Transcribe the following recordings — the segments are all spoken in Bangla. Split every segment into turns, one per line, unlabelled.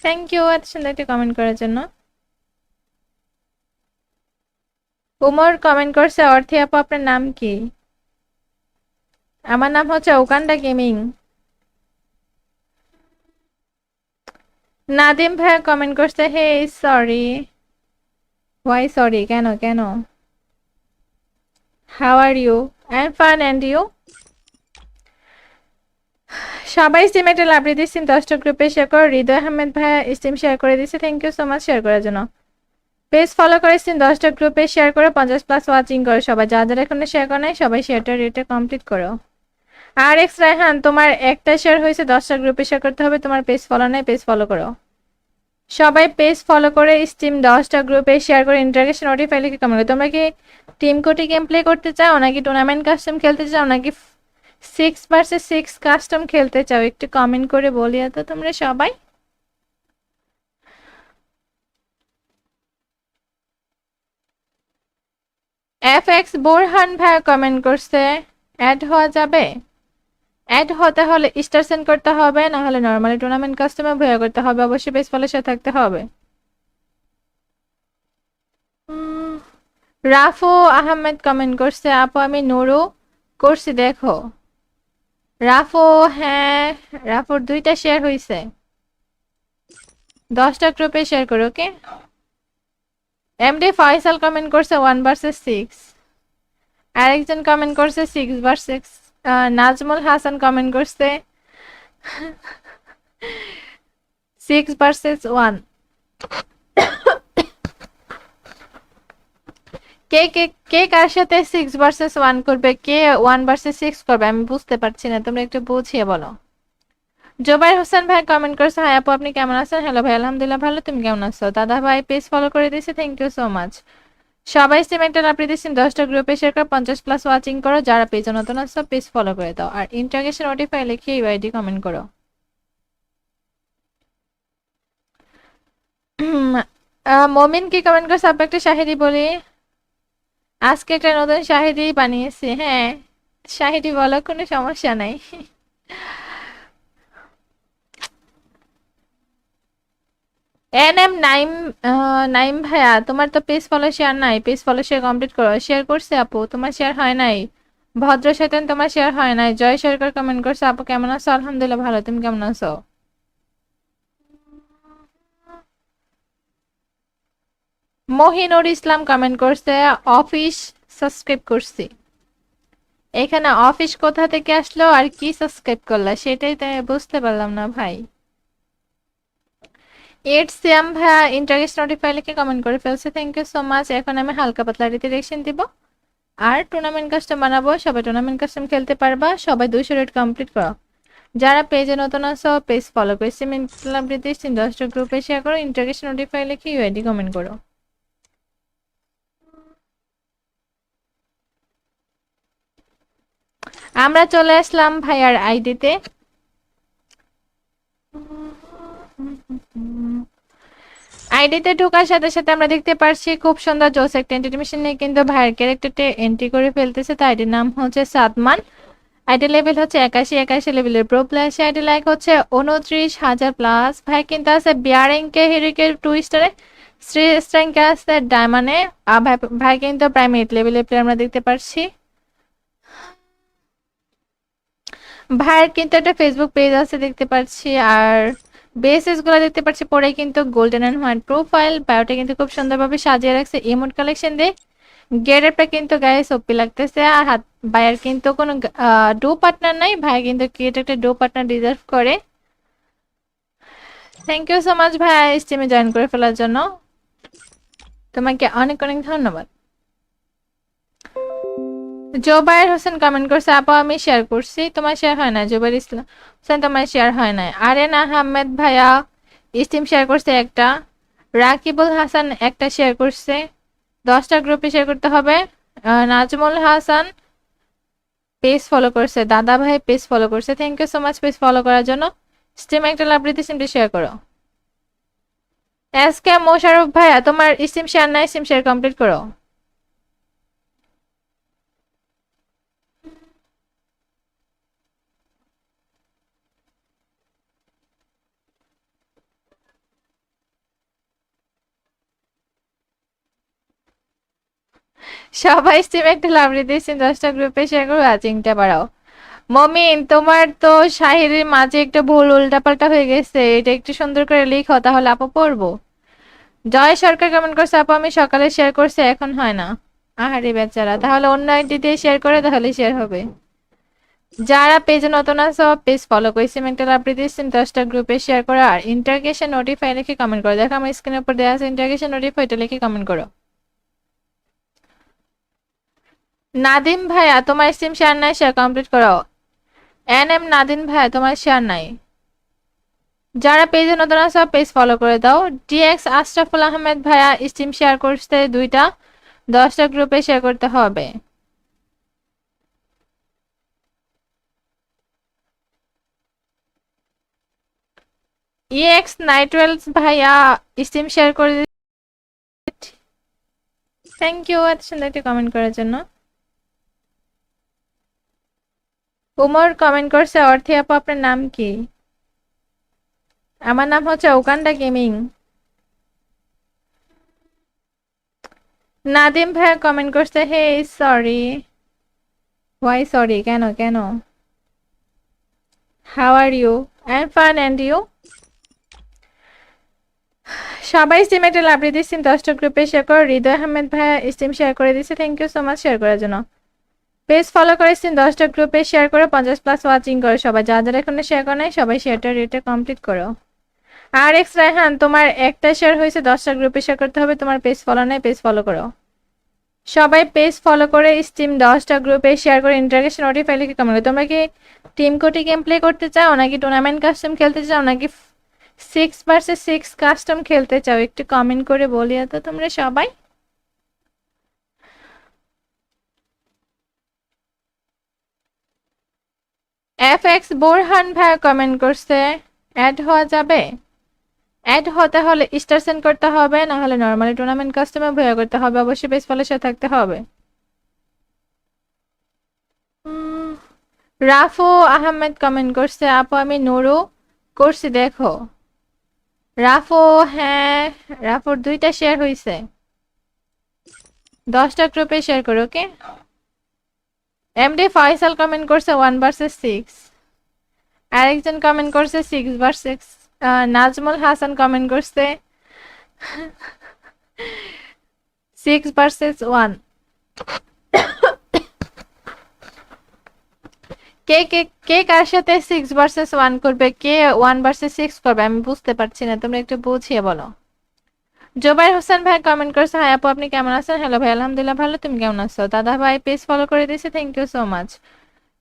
থ্যাংক ইউ এত সুন্দর একটা কমেন্ট করার জন্য। উমর কমেন্ট করছে, অর্থী আপু আপনার নাম কি? আমার নাম হচ্ছে ওকান্ডা গেমিং। নাদিম ভাইয়া কমেন্ট করছে, হে সরি। Why sorry? কেন কেন? How are you? I am fine and you? সবাই স্টিম একটা লাভ দিয়ে স্টিম 10টা গ্রুপে শেয়ার করো। হৃদয় আহমেদ ভাইয়া স্টিম শেয়ার করে দিচ্ছে, thank you so much share করার জন্য। পেজ ফলো করে স্টিম 10টা গ্রুপে শেয়ার করে 50+ ওয়াচিং করো সবাই। যা যারা এখনো শেয়ার করে নাই সবাই শেয়ারটা রেটে কমপ্লিট করো। আর এক্স রায়হান, তোমার একটা শেয়ার হয়েছে, 10টা গ্রুপে শেয়ার করতে হবে। তোমার পেজ ফলো নাই, পেজ ফলো করো। সবাই পেজ ফলো করে স্টিম 10টা গ্রুপে শেয়ার করে ইন্টারগ্রেশন নোটিফাই লিখে কমেন্ট করো। তোমরা কি টিম কোটি গেম প্লে করতে চাও, নাকি টুর্নামেন্ট কাস্টম খেলতে চাও, নাকি 6 vs 6 কাস্টম খেলতে চাও? একটু কমেন্ট করে বলিয়া তো তোমরা সবাই। এফএক্স বোরহান ভাই কমেন্ট করছে, অ্যাড হওয়া যাবে? অ্যাড হতে হলে স্টার সেন্ড করতে হবে, না হলে নরমালি টুর্নামেন্ট কাস্টমে ভয়া করতে হবে। অবশ্যই পেজ ফলোর সাথে থাকতে হবে। রাফু আহমেদ কমেন্ট করছে, আপু আমি নুরু করছি দেখো। রাফু, হ্যাঁ, রাফুর 2টা শেয়ার হয়েছে। 10টা গ্রুপে শেয়ার করো, ওকে। এমডি ফয়সাল কমেন্ট করছে 1 vs 6। আরেকজন কমেন্ট করছে 6 vs 6। নাজমুল হাসান কমেন্ট করছে 6 vs 1। কে কে কে কার সাথে 6 vs 1 করবে, কে 1 vs 6 করবে, আমি বুঝতে পারছি না, তোমরা একটু বুঝিয়ে বলো। জোবাইর হোসেন ভাই কমেন্ট করছে, হাই আপু আপনি কেমন আছেন? হ্যালো ভাই, আলহামদুলিল্লাহ ভালো, তুমি কেমন আছো? দাদা ভাই পেজ ফলো করে দিয়েছে, থ্যাংক ইউ সো মাচ। সবাই সিমেন্টাল আপনি দিচ্ছেন 10টা গ্রুপে শেয়ার করে 50+ ওয়াচিং করো। যারা পেজ নতুন আসছো পেজ ফলো করে দাও, আর ইন্টারগেশন নোটিফাই লিখে ইউআইডি কমেন্ট করো। মমিন কি কমেন্ট করছে, আপু একটা শাহেরি বলি। আজকে একটা নতুন শাহেরি বানিয়েছি, হ্যাঁ শাহেরি বলো, কোনো সমস্যা নাই। নাইম, নাইম ভাইয়া তোমার তো পেজ ফলো শেয়ার নাই, পেজ ফলো শেয়ার কমপ্লিট করো। শেয়ার করছে আপু, তোমার শেয়ার হয় নাই। ভদ্র শয়তান, তোমার শেয়ার হয় নাই। জয় সরকার কমেন্ট করছে, আপু কেমন আছো? আলহামদুলিল্লাহ ভালো, তুমি কেমন আছো? মহিনুর ইসলাম কমেন্ট করছে, অফিস সাবস্ক্রাইব করছি। এখানে অফিস কোথা থেকে আসলো আর কি সাবস্ক্রাইব করলা, সেটাই তাই বুঝতে পারলাম না ভাই। এইট সিয়াম ভাইয়া ইন্টারেস্ট নোটিফাই লিখে কমেন্ট করে ফেলছে, থ্যাংক ইউ সো মাচ। এখন আমি হালকা পাতলা রিডিরেকশন দিব আর টুর্নামেন্ট কাস্টম বানাবো। সবাই টুর্নামেন্ট কাস্টম খেলতে পারবা। সবাই 200 রেট কমপ্লিট করো। যারা পেজে নতুন আছো পেজ ফলো করে সিমেন্ট ক্লাব দিতে 10টা গ্রুপে শেয়ার করো। ইন্টারেস্ট নোটিফাই লিখে ইউআইডি কমেন্ট করো। আমরা চলে আসলাম ভাইয়ার আইডিতে। আইডিতে ঢোকার সাথে সাথে আমরা দেখতে পাচ্ছি খুব সুন্দর জোস একটা এন্টিমেশন নিয়ে কিন্তু ভাইয়ের ক্যারেক্টারটা এন্ট্রি করে ফেলতেছে। তো আইডির নাম হচ্ছে সাদমান। আইডি লেভেল হচ্ছে 81 লেভেলের প্রো প্লেয়ার। আইডি লাইক হচ্ছে 29,000+। ভাই কিন্তু আছে বিয়ারিংকে হিরিকে 2 স্টারে, শ্রী স্ট্রেংকে আছে ডায়মন্ডে। ভাই ভাই কিন্তু প্রাইম 8 লেভেলের প্লেয়ার আমরা দেখতে পাচ্ছি। ভাইয়ের কিন্তু একটা ফেসবুক পেজ আছে দেখতে পাচ্ছি, আর বেসেস গুলো দেখতে পাচ্ছি পরে কিন্তু গোল্ডেন এন্ড হোয়াইট প্রোফাইল। বায়োটা কিন্তু খুব সুন্দরভাবে সাজিয়ে রাখছে ইমোট কালেকশন দিয়ে। গেটআপটা কিন্তু গায়ে সপ্পি লাগতেছে। আর হাত ভাইয়ের কিন্তু কোনো ডো পার্টনার নাই, ভাই কিন্তু ক্রিয়েট একটা ডো পার্টনার ডিজার্ভ করে। থ্যাংক ইউ সো মাচ ভাই স্টিমে জয়েন করে ফেলার জন্য, তোমাকে অনেক অনেক ধন্যবাদ। জোবায়ের হোসেন কমেন্ট করছে, আপা আমি শেয়ার করছি, তোমার শেয়ার হয় না। জোবায়ের ইসলাম হোসেন, তোমার শেয়ার হয় নাই। আরেন আহমেদ ভাইয়া স্টিম শেয়ার করছে একটা। রাকিবুল হাসান একটা শেয়ার করছে। 10টা গ্রুপে শেয়ার করতে হবে। নাজমুল হাসান পেজ ফলো করছে। দাদা ভাই পেজ ফলো করছে, thank you so much page follow করার জন্য। স্টিম একটা লাভ দিতে সিমটি শেয়ার করো। এস কে মোশারফ ভাইয়া তোমার স্টিম শেয়ার নাই, স্টিম শেয়ার কমপ্লিট করো। সবাই স্টিম একটা লাভলি দিয়েছেন, 10টা গ্রুপে শেয়ার করে ওয়াচিংটা বাড়াও। মমিন, তোমার তো শাহিরের মাঝে একটা ভুল উল্টাপাল্টা হয়ে গেছে, এটা একটু সুন্দর করে লিখো, তাহলে আপু পড়বো। জয় সরকার কমেন্ট করছে, আপু আমি সকালে শেয়ার করছি, এখন হয় না। আহারে বেচারা, তাহলে অন্য আইডি দিয়ে শেয়ার করে, তাহলে শেয়ার হবে। যারা পেজে নতুন আছে পেজ ফলো করে সিমেন্টাল আপডেট দিচ্ছেন, 10টা গ্রুপে শেয়ার করো আর ইন্টারগেশন নোটিফাই লিখে কমেন্ট করো। দেখো আমার স্ক্রিনের উপর দেওয়া আছে ইন্টারগেশন নোটিফাই, এটা লিখে কমেন্ট করো। নাদিম ভাইয়া তোমার স্ট্রিম শেয়ার নাই, শেয়ার কমপ্লিট করো। এম নাদিম ভাইয়া তোমার শেয়ার নাই। যারা পেজে নতুন আছে পেজ ফলো করে দাও। ডিএক্স আশরাফুল আহমেদ ভাইয়া স্ট্রিম শেয়ার করতে দুইটা, 10টা গ্রুপে শেয়ার করতে হবে। ইএক্স নাইট্রেলস ভাইয়া স্ট্রিম শেয়ার করে, থ্যাংক ইউ এত সুন্দর একটা কমেন্ট করার জন্য। উমর কমেন্ট করছে, অর্থে আপু আপনার নাম কি? আমার নাম হচ্ছে ওকান্ডা গেমিং। নাদিম ভাইয়া কমেন্ট করছে, হে সরি। Y sorry? কেন কেন? How are you? I am fine and you? সবাই স্টিম একটা লাভ দিচ্ছেন, 10টা গ্রুপে শেয়ার করো। হৃদয় আহমেদ ভাইয়া স্টিম শেয়ার করে দিচ্ছে, thank you so much share করার জন্য। পেজ ফলো করেছেন, 10টা গ্রুপে শেয়ার করে 50+ ওয়াচিং করো সবাই। যারা যারা এখনো শেয়ার করে নাই সবাই শেয়ারটা রেটে কমপ্লিট করো। আর এক্স রায়হান, তোমার একটা শেয়ার হয়েছে, 10টা গ্রুপে শেয়ার করতে হবে, তোমার পেজ ফলো নাই, পেজ ফলো করো। সবাই পেজ ফলো করে স্টিম 10টা গ্রুপে শেয়ার করে ইন্টারগেশন নোটিফাই লিখে কমেন্ট করো। তোমরা কি টিম কোটি গেম প্লে করতে চাও, নাকি টুর্নামেন্ট কাস্টম খেলতে চাও, নাকি 6 vs 6 কাস্টম খেলতে চাও? একটু কমেন্ট করে বলিয়া তো তোমরা সবাই। এফএক্স বোরহান ভাই কমেন্ট করছে, অ্যাড হওয়া যাবে? অ্যাড হতে হলে স্টার সেন্ড করতে হবে, না হলে নরমালি টুর্নামেন্ট কাস্টমে ভয়া করতে হবে, অবশ্যই পেজ ফলোর সাথে থাকতে হবে। রাফু আহমেদ কমেন্ট করছে, আপু আমি নুরু করছি দেখো। রাফু, হ্যাঁ রাফুর 2টা শেয়ার হয়েছে, 10টা গ্রুপে শেয়ার করো, ওকে। এমডি ফয়সাল কমেন্ট করছে 1 vs 6। আরেকজন কমেন্ট করছে 6 vs 6। নাজমুল হাসান কমেন্ট করছে 6 vs 1। কে কে কে কার সাথে 6 vs 1 করবে, কে 1 vs 6 করবে, আমি বুঝতে পারছি না, তোমরা একটু বুঝিয়ে বলো। জোবাইর হোসেন ভাই কমেন্ট করছে, হাই আপু আপনি কেমন আছেন? হ্যালো ভাই, আলহামদুলিল্লাহ ভালো, তুমি কেমন আছো? দাদা ভাই পেজ ফলো করে দিয়েছে, থ্যাংক ইউ সো মাচ।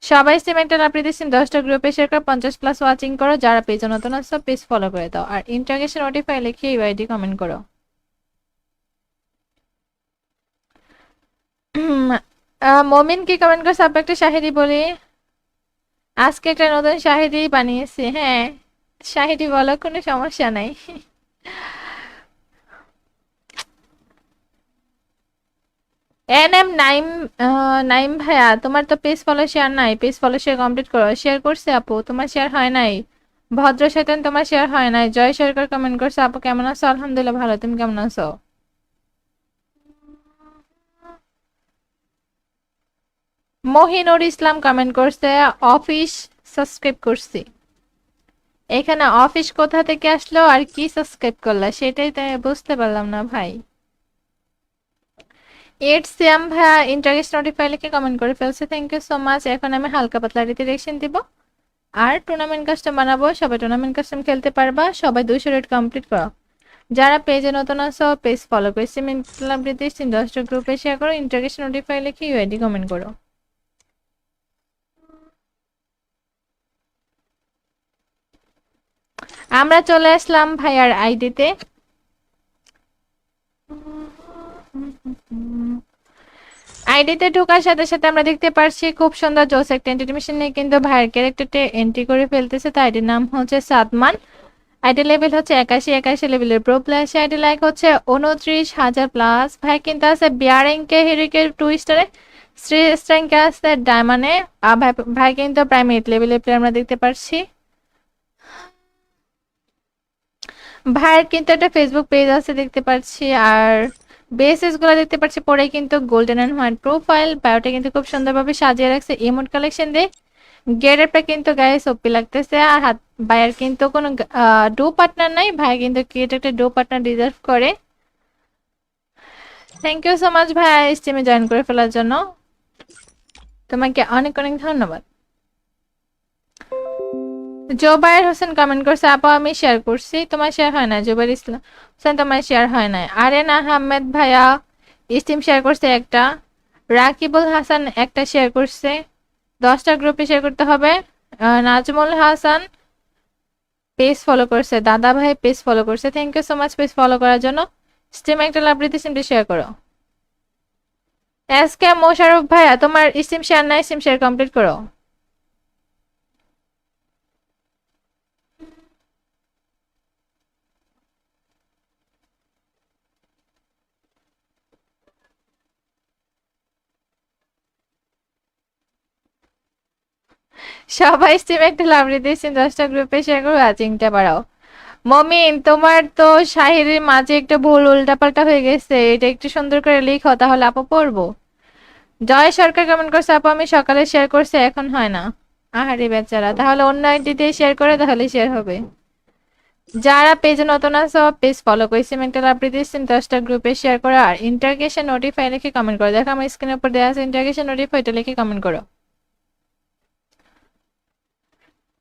সবাই সিমেন্টাল আপনি দিচ্ছেন, 10টা গ্রুপে শেয়ার করে 50+ ওয়াচিং করো। যারা পেজ নতুন আসছো পেজ ফলো করে দাও আর ইন্টারগেশন নোটিফাই লিখে ইউআইডি কমেন্ট করো। মমিন কি কমেন্ট করছে, আপু একটা শাহেরি বলি। আজকে একটা নতুন শাহেরি বানিয়েছি, হ্যাঁ শাহেরি বলো, কোনো সমস্যা নাই। নাইম, নাইম ভাইয়া তোমার তো পেজ ফলো শেয়ার নাই, পেজ ফলো শেয়ার কমপ্লিট করো। শেয়ার করছে আপু, তোমার শেয়ার হয় নাই। ভদ্র শয়তান, তোমার শেয়ার হয় নাই। জয় সরকার কমেন্ট করছে, আপু কেমন আছো? আলহামদুলিল্লাহ ভালো, তুমি কেমন আছো? মহিনুর ইসলাম কমেন্ট করছে, অফিস সাবস্ক্রাইব করছি। এখানে অফিস কোথা থেকে আসলো আর কি সাবস্ক্রাইব করলা, সেটাই তাই বুঝতে পারলাম না ভাই। এট সিয়াম ভাইয়া ইন্টারেস্ট নোটিফাই লিখে কমেন্ট করে ফেলছে, থ্যাংক ইউ সো মাচ। এখন আমি হালকা পাতলা ডিরেকশন দিব আর টুর্নামেন্ট কাস্টম বানাবো, সবাই টুর্নামেন্ট কাস্টম খেলতে পারবা। সবাই 200 রেট কমপ্লিট করো। যারা পেজে নতুন আছো পেজ ফলো করে সিমেন্ট ক্লাব দিতে 10টা গ্রুপে শেয়ার করো, ইন্টারেস্ট নোটিফাই লিখে ইউআইডি কমেন্ট করো। আমরা চলে আসলাম ভাইয়ার আইডিতে। আইডিতে ঢোকার সাথে সাথে আমরা দেখতে পাচ্ছি খুব সুন্দর জোস একটা এন্টিমেশন নিয়ে কিন্তু ভাইয়ের ক্যারেক্টারটা এন্ট্রি করে ফেলতেছে। তার আইডির নাম হচ্ছে সাদমান, আইডি লেভেল হচ্ছে 81 লেভেলের প্রো প্লেয়ার। আইডি লাইক হচ্ছে 29,000+। ভাই কিন্তু আছে বিয়ারিংকে হিরিকে 2 স্টারে, 3 স্ট্যাঙ্কে আছে ডায়মন্ডে। আর ভাই ভাই কিন্তু প্রাইম 8 লেভেলের প্লেয়ার আমরা দেখতে পাচ্ছি। ভাইয়ের কিন্তু একটা ফেসবুক পেজ আছে দেখতে পাচ্ছি, আর বেসেস গুলো দেখতে পাচ্ছি পরে কিন্তু গোল্ডেন এন্ড হোয়াইট প্রোফাইল, বায়োটা কিন্তু খুব সুন্দরভাবে সাজিয়ে রাখছে ইমোট কালেকশন দিয়ে। গেটআপটা কিন্তু গায়ে ওপি লাগতেছে। আর হাত ভাইয়ের কিন্তু কোনো ডো পার্টনার নাই, ভাই কিন্তু ক্রিয়েট একটা ডো পার্টনার ডিজার্ভ করে। থ্যাংক ইউ সো মাচ ভাই স্টিমে জয়েন করে ফেলার জন্য, তোমাকে অনেক অনেক ধন্যবাদ। জোবায়ের হোসেন কমেন্ট করছে, আপা আমি শেয়ার করছি, তোমার শেয়ার হয় না। জোবায়ের ইসলাম হোসেন তোমার শেয়ার হয় না। আরেন আহমেদ ভাইয়া স্টিম শেয়ার করছে একটা। রাকিবুল হাসান একটা শেয়ার করছে, 10টা গ্রুপে শেয়ার করতে হবে। নাজমুল হাসান পেজ ফলো করছে, দাদা ভাই পেজ ফলো করছে, thank you so much page follow করার জন্য। স্টিম একটা লাভ দিতে স্টিমটি শেয়ার করো। এস কে মোশারফ ভাইয়া তোমার স্টিম শেয়ার নাই, স্টিম শেয়ার কমপ্লিট করো। সবাই স্টিম একটা লাভ দিতে স্টিম 10টা গ্রুপে শেয়ার করো, ওয়াচিংটা বাড়াও। মমিন তোমার তো শাহিরের মাঝে একটা ভুল উল্টাপাল্টা হয়ে গেছে, এটা একটু সুন্দর করে লিখো তাহলে আপু পড়বো। জয় সরকার কমেন্ট করছে, আপু আমি সকালে শেয়ার করছি এখন হয় না। আহারে বেচারা, তাহলে অন্য আইডি দিয়ে শেয়ার করে তাহলে শেয়ার হবে। যারা পেজে নতুন আছো পেজ ফলো করেছি মেন্টাল আপডেট দিচ্ছেন 10টা গ্রুপে শেয়ার করো। আর ইন্টারগেশন নোটিফাই লিখে কমেন্ট করো, দেখো আমার স্ক্রিনের উপর দেওয়া আছে ইন্টারগেশন নোটিফাই, এটা লিখে কমেন্ট করো।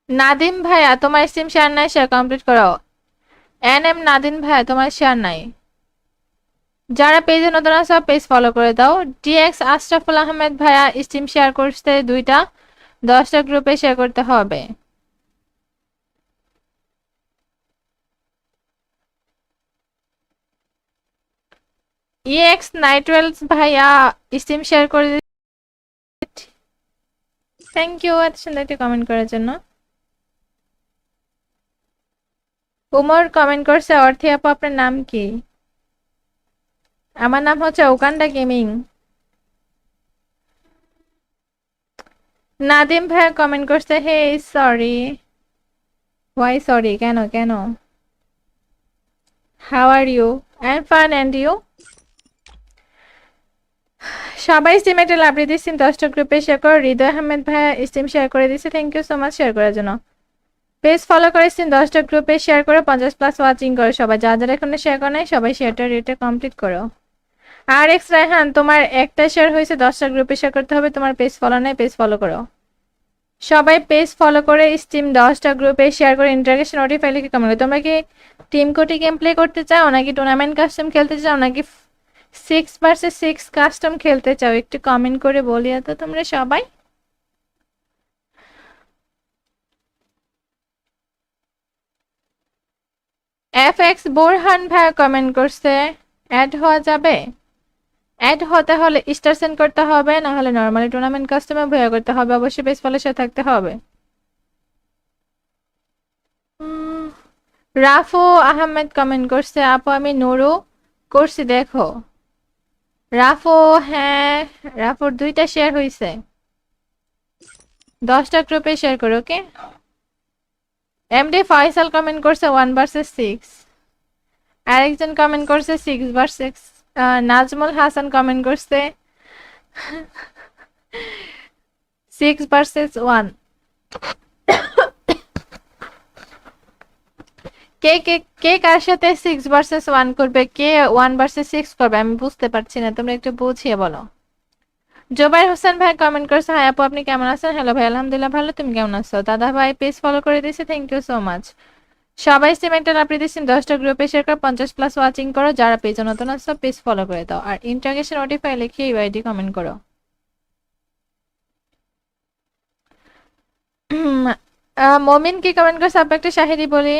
নাদিম ভাইয়া তোমার সিম শেয়ার নাই, শেয়ার কমপ্লিট করো। এম নাদিম ভাইয়া তোমার শেয়ার নাই। যারা পেজে নতুন আছে পেজ ফলো করে দাও। ডিএক্স আশরাফুল আহমেদ ভাইয়া স্টিম শেয়ার করতে দুইটা, 10টা গ্রুপে শেয়ার করতে হবে। ইএক্স নাইটওয়েলস ভাইয়া স্টিম শেয়ার করে, থ্যাংক ইউ এত সুন্দর একটা কমেন্ট করার জন্য। উমর কমেন্ট করছে, অর্থে আপু আপনার নাম কি? আমার নাম হচ্ছে ওকান্ডা গেমিং। নাদিম ভাইয়া কমেন্ট করছে, হে সরি। Why sorry? কেন কেন? How are you? I am fine and you? সবাই স্টিম একটা লাভ দিয়ে স্টিম 10টা গ্রুপে শেয়ার করো। হৃদয় আহমেদ ভাইয়া স্টিম শেয়ার করে দিচ্ছে, thank you so much share করার জন্য। পেজ ফলো করে স্টিম 10টা গ্রুপে শেয়ার করে 50+ ওয়াচিং করো সবাই। যা যারা এখনো শেয়ার করে নাই সবাই শেয়ারটা রেটে কমপ্লিট করো। আর এক্স রায়হান তোমার একটা শেয়ার হয়েছে, 10টা গ্রুপে শেয়ার করতে হবে, তোমার পেজ ফলো নাই, পেজ ফলো করো। সবাই পেজ ফলো করে স্টিম 10টা গ্রুপে শেয়ার করে ইন্টারগেশন নোটিফাই লিখে কমেন্ট করো। তোমরা কি টিম কোটি গেম প্লে করতে চাও নাকি টুর্নামেন্ট কাস্টম খেলতে চাও নাকি 6 vs 6 কাস্টম খেলতে চাও? একটু কমেন্ট করে বলিয়া তো তোমরা সবাই। এফএক্স বোরহান ভাই কমেন্ট করছে, অ্যাড হওয়া যাবে? অ্যাড হতে হলে স্টার সেন্ড করতে হবে, না হলে নরমালি টুর্নামেন্ট কাস্টমে ভয়া করতে হবে, অবশ্যই পেজ ফলোর সাথে থাকতে হবে। রাফু আহমেদ কমেন্ট করছে, আপু আমি নুরু করছি দেখো। রাফু, হ্যাঁ রাফুর 2টা শেয়ার হয়েছে, 10টা গ্রুপে শেয়ার করো। ওকে। এমডি ফয়সাল কমেন্ট করছে 1 vs 6। আরেকজন কমেন্ট করছে 6 vs 6। নাজমুল হাসান কমেন্ট করছে 6 vs 1। কে কে কে কার সাথে 6 vs 1 করবে, কে 1 vs 6 করবে আমি বুঝতে পারছি না, তোমরা একটু বুঝিয়ে বলো। জোবাইর হোসেন ভাই কমেন্ট করছে, হাই আপু আপনি কেমন আছেন? হ্যালো ভাই, আলহামদুলিল্লাহ ভালো, তুমি কেমন আছো? দাদা ভাই পেজ ফলো করে দিয়েছে, থ্যাংক ইউ সো মাচ। সবাই সিমেন্টাল আপনি দিচ্ছেন 10টা গ্রুপে শেয়ার করে 50+ ওয়াচিং করো। যারা পেজ নতুন আছো পেজ ফলো করে দাও। আর ইন্টারগেশন নোটিফাই লিখে ইউআইডি কমেন্ট করো। মমিন কি কমেন্ট করছে, আপু একটা শাহিরি বলি।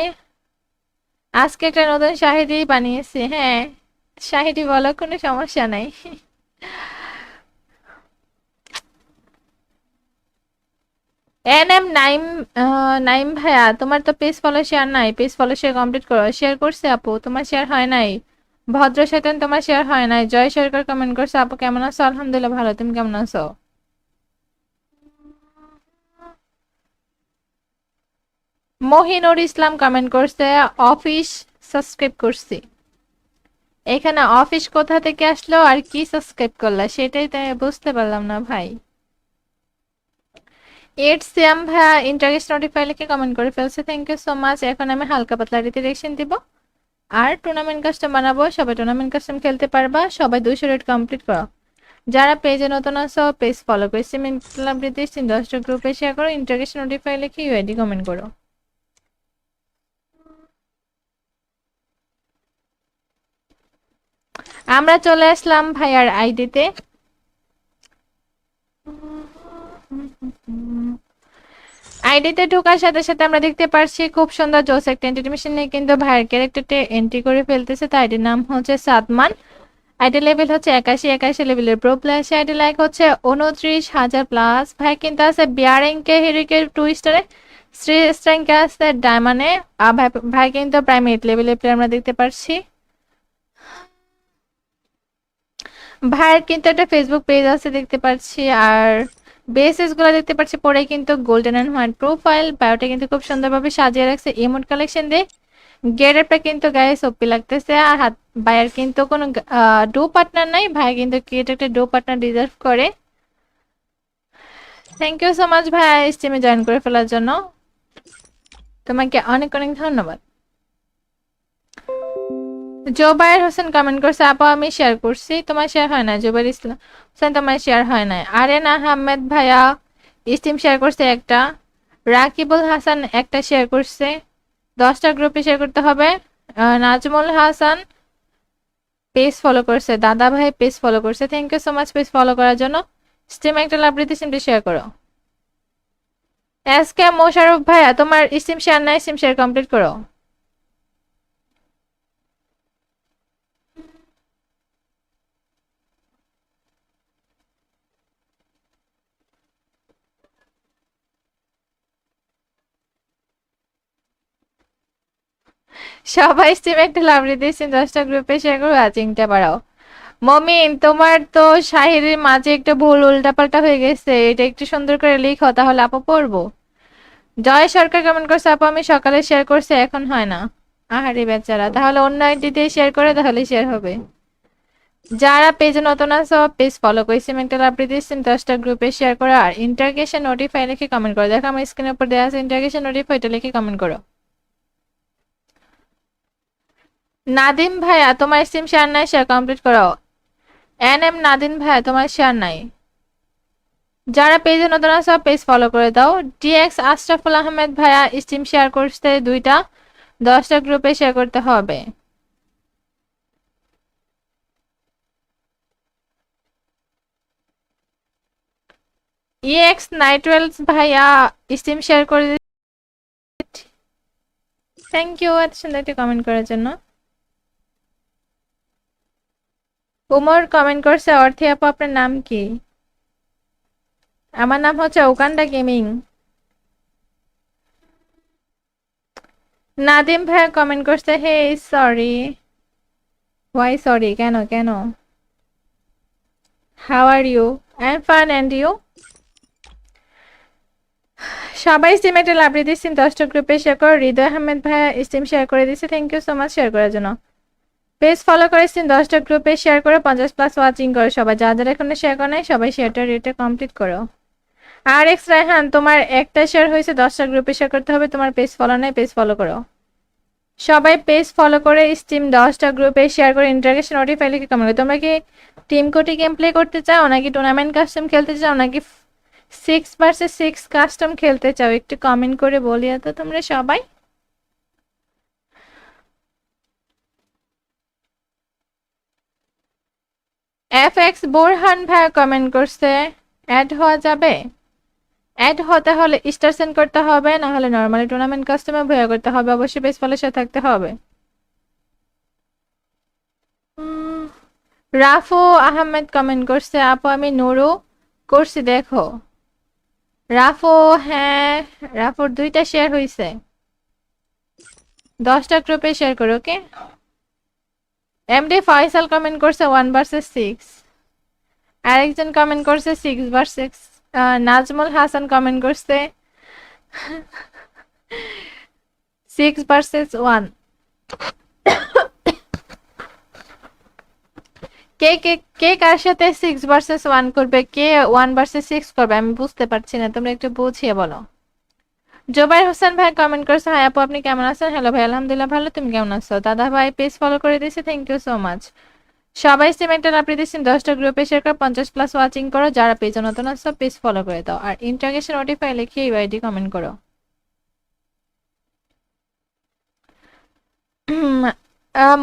আজকে একটা নতুন শাহিরি বানিয়েছি। হ্যাঁ শাহিরি বলো, কোনো সমস্যা নাই। নাইম নাইম ভাইয়া তোমার তো পেজ ফলো শেয়ার নাই, পেজ ফলো শেয়ার কমপ্লিট করো। শেয়ার করছে আপু, তোমার শেয়ার হয় নাই। ভদ্র শয়তান তোমার শেয়ার হয় নাই। জয় সরকার কমেন্ট করছে, আপু কেমন আছো? আলহামদুলিল্লাহ ভালো, তুমি কেমন আছো? মহিনুর ইসলাম কমেন্ট করছে, অফিস সাবস্ক্রাইব করছি। এখানে অফিস কোথা থেকে আসলো আর কি সাবস্ক্রাইব করলা সেটাই তাই বুঝতে পারলাম না ভাই। এইট সিএম ভাইয়া ইন্টারেস্ট নোটিফাই লিখে কমেন্ট করে ফেলছে, থ্যাংক ইউ সো মাচ। এখন আমি হালকা পাতলা রিডিরেকশন দিব আর টুর্নামেন্ট কাস্টম বানাবো, সবাই টুর্নামেন্ট কাস্টম খেলতে পারবা, সবাই 200 রেট কমপ্লিট করো। যারা পেজে নতুন আছো পেজ ফলো করে সিমেন্ট ক্লাবটিতে সিম 10টা গ্রুপে শেয়ার করো, ইন্টারেস্ট নোটিফাই লিখে ইউআইডি কমেন্ট করো। আমরা চলে আসলাম ভাইয়ার আইডিতে। আইডিতে ঢোকার সাথে সাথে আমরা দেখতে পারছি খুব সুন্দর জোস একটা এন্টিমেশন নিয়ে কিন্তু ভাইয়ের ক্যারেক্টারটা এন্ট্রি করে ফেলতেছে। তাই আইডির নাম হচ্ছে সাদমান, আইডি লেভেল হচ্ছে 81 লেভেলের প্রো প্লাস, আইডি লাইক হচ্ছে 29,000 প্লাস। ভাই কিন্তু আছে বিয়ারিংকে হিরিকে 2 স্টারে, 3 স্ট্যাঙ্কে আছে ডায়মন্ডে। ভাই ভাই কিন্তু প্রাইম 8 লেভেলের প্লেয়ার আমরা দেখতে পারছি। ভাইয়ের কিন্তু একটা ফেসবুক পেজ আছে দেখতে পাচ্ছি, আর বেসেস গুলো দেখতে পাচ্ছি পরে কিন্তু গোল্ডেন এন্ড হোয়াইট প্রোফাইল, বায়োটা কিন্তু খুব সুন্দরভাবে সাজিয়ে রাখছে ইমোট কালেকশন দিয়ে। গেটআপটা কিন্তু গায়ে সপি লাগতেছে। আর হাত ভাইয়ের কিন্তু কোনো ডো পার্টনার নাই, ভাই কিন্তু ক্রিয়েট একটা ডো পার্টনার ডিজার্ভ করে। থ্যাংক ইউ সো মাচ ভাই স্টিমে জয়েন করে ফেলার জন্য, তোমাকে অনেক অনেক ধন্যবাদ। জোবায়ের হোসেন কমেন্ট করছে, আপা আমি শেয়ার করছি, তোমার শেয়ার হয় না। জোবায়ের ইসলাম হোসেন তোমার শেয়ার হয় না। আরেন আহমেদ ভাইয়া স্টিম শেয়ার করছে একটা, রাকিবুল হাসান একটা শেয়ার করছে, 10টা গ্রুপে শেয়ার করতে হবে। নাজমুল হাসান পেজ ফলো করছে, দাদা ভাই পেজ ফলো করছে, thank you so much page follow করার জন্য। স্টিম একটা লাভ দিতে সিমটি শেয়ার করো। এসকে মোশারফ ভাইয়া তোমার স্টিম শেয়ার নাই, স্টিম শেয়ার কমপ্লিট করো। সবাই স্টিমে একটা লাভ দিয়েছেন, 10টা গ্রুপে শেয়ার করো, ওয়াচিংটা বাড়াও। মমিন তোমার তো শাহিরের মাঝে একটা ভুল উল্টাপাল্টা হয়ে গেছে, এটা একটু সুন্দর করে লিখো তাহলে আপু পড়বো। জয় সরকার কমেন্ট করছে, আপু আমি সকালে শেয়ার করছি এখন হয় না। আহারে বেচারা, তাহলে অন্য আইডি দিয়ে শেয়ার করে তাহলে শেয়ার হবে। যারা পেজে নতুন আছো পেজ ফলো করে সিমেন্টাল আপডেট দিচ্ছেন, 10টা গ্রুপে শেয়ার করো আর ইন্টারগেশন নোটিফাই লিখে কমেন্ট করো। দেখো আমার স্ক্রিনের উপর দেওয়া আছে ইন্টারগেশন নোটিফাই, এটা লিখে কমেন্ট করো। নাদিম ভাইয়া তোমার সিম শেয়ার নাই, শেয়ার কমপ্লিট করো। এম নাদিম ভাইয়া তোমার শেয়ার নাই। যারা পেজে নতুন আছে পেজ ফলো করে দাও। ডিএক্স আশরাফুল আহমেদ ভাইয়া স্টিম শেয়ার করতে 2টা, 10টা গ্রুপে শেয়ার করতে হবে। ইএক্স নাইটওয়েলস ভাইয়া স্টিম শেয়ার করে, থ্যাংক ইউ এত সুন্দর একটা কমেন্ট করার জন্য। উমর কমেন্ট করছে, অর্থে আপু আপনার নাম কি? আমার নাম হচ্ছে ওকান্ডা গেমিং। নাদিম ভাইয়া কমেন্ট করছে, হে সরি। Y sorry? কেন কেন? How are you? I am fine and you? সবাই স্টিম একটা লাভ দিয়ে দিচ্ছি, 10টা গ্রুপে শেয়ার করো। হৃদয় আহমেদ ভাইয়া স্টিম শেয়ার করে দিচ্ছে, thank you so much share করার জন্য। পেজ ফলো করে স্টিম 10টা গ্রুপে শেয়ার করে 50 প্লাস ওয়াচিং করো সবাই। যা যারা এখনো শেয়ার করে নাই সবাই শেয়ারটা রেটে কমপ্লিট করো। আর এক্স রায়হান তোমার একটা শেয়ার হয়েছে, 10টা গ্রুপে শেয়ার করতে হবে, তোমার পেজ ফলো নাই, পেজ ফলো করো। সবাই পেজ ফলো করে স্টিম 10টা গ্রুপে শেয়ার করে ইন্টারগেশন নোটিফাই লিখে কমেন্ট করো। তোমরা কি টিম কোটি গেম প্লে করতে চাও নাকি টুর্নামেন্ট কাস্টম খেলতে চাও নাকি 6 vs 6 কাস্টম খেলতে চাও? একটু কমেন্ট করে বলিয়া তো তোমরা সবাই। এফএক্স বোরহান ভাই কমেন্ট করছে, অ্যাড হওয়া যাবে? অ্যাড হতে হলে স্টার সেন্ড করতে হবে, না হলে নরমালি টুর্নামেন্ট কাস্টমে ভয়া করতে হবে, অবশ্যই পেজ ফলোর সাথে থাকতে হবে। রাফু আহমেদ কমেন্ট করছে, আপু আমি নুরু করছি দেখো। রাফু, হ্যাঁ রাফুর 2টা শেয়ার হয়েছে, 10টা গ্রুপে শেয়ার করো। ওকে। এমডি ফয়সাল কমেন্ট করছে 1 vs 6, আরেকজন কমেন্ট করছে 6 vs 6। নাজমুল হাসান কমেন্ট করছে 6 vs 1। কে কে কে কার সাথে 6 ভার্সেস 1 করবে, কে 1 ভার্সেস 6 করবে, আমি বুঝতে পারছি না, তোমরা একটু বুঝিয়ে বলো। জোবাইর হোসেন ভাই কমেন্ট করছে, হাই আপু আপনি কেমন আছেন? হ্যালো ভাই, আলহামদুলিল্লাহ ভালো, তুমি কেমন আছো? দাদা ভাই পেজ ফলো করে দিয়েছে, থ্যাংক ইউ সো মাচ। সবাই সিমেন্টাল আপনি দিচ্ছেন 10টা গ্রুপে শেয়ার করে 50+ ওয়াচিং করো, যারা পেজ নতুন আছো পেজ ফলো করে দাও, আর ইন্টারগেশন নোটিফাই লিখে ইউআইডি কমেন্ট করো।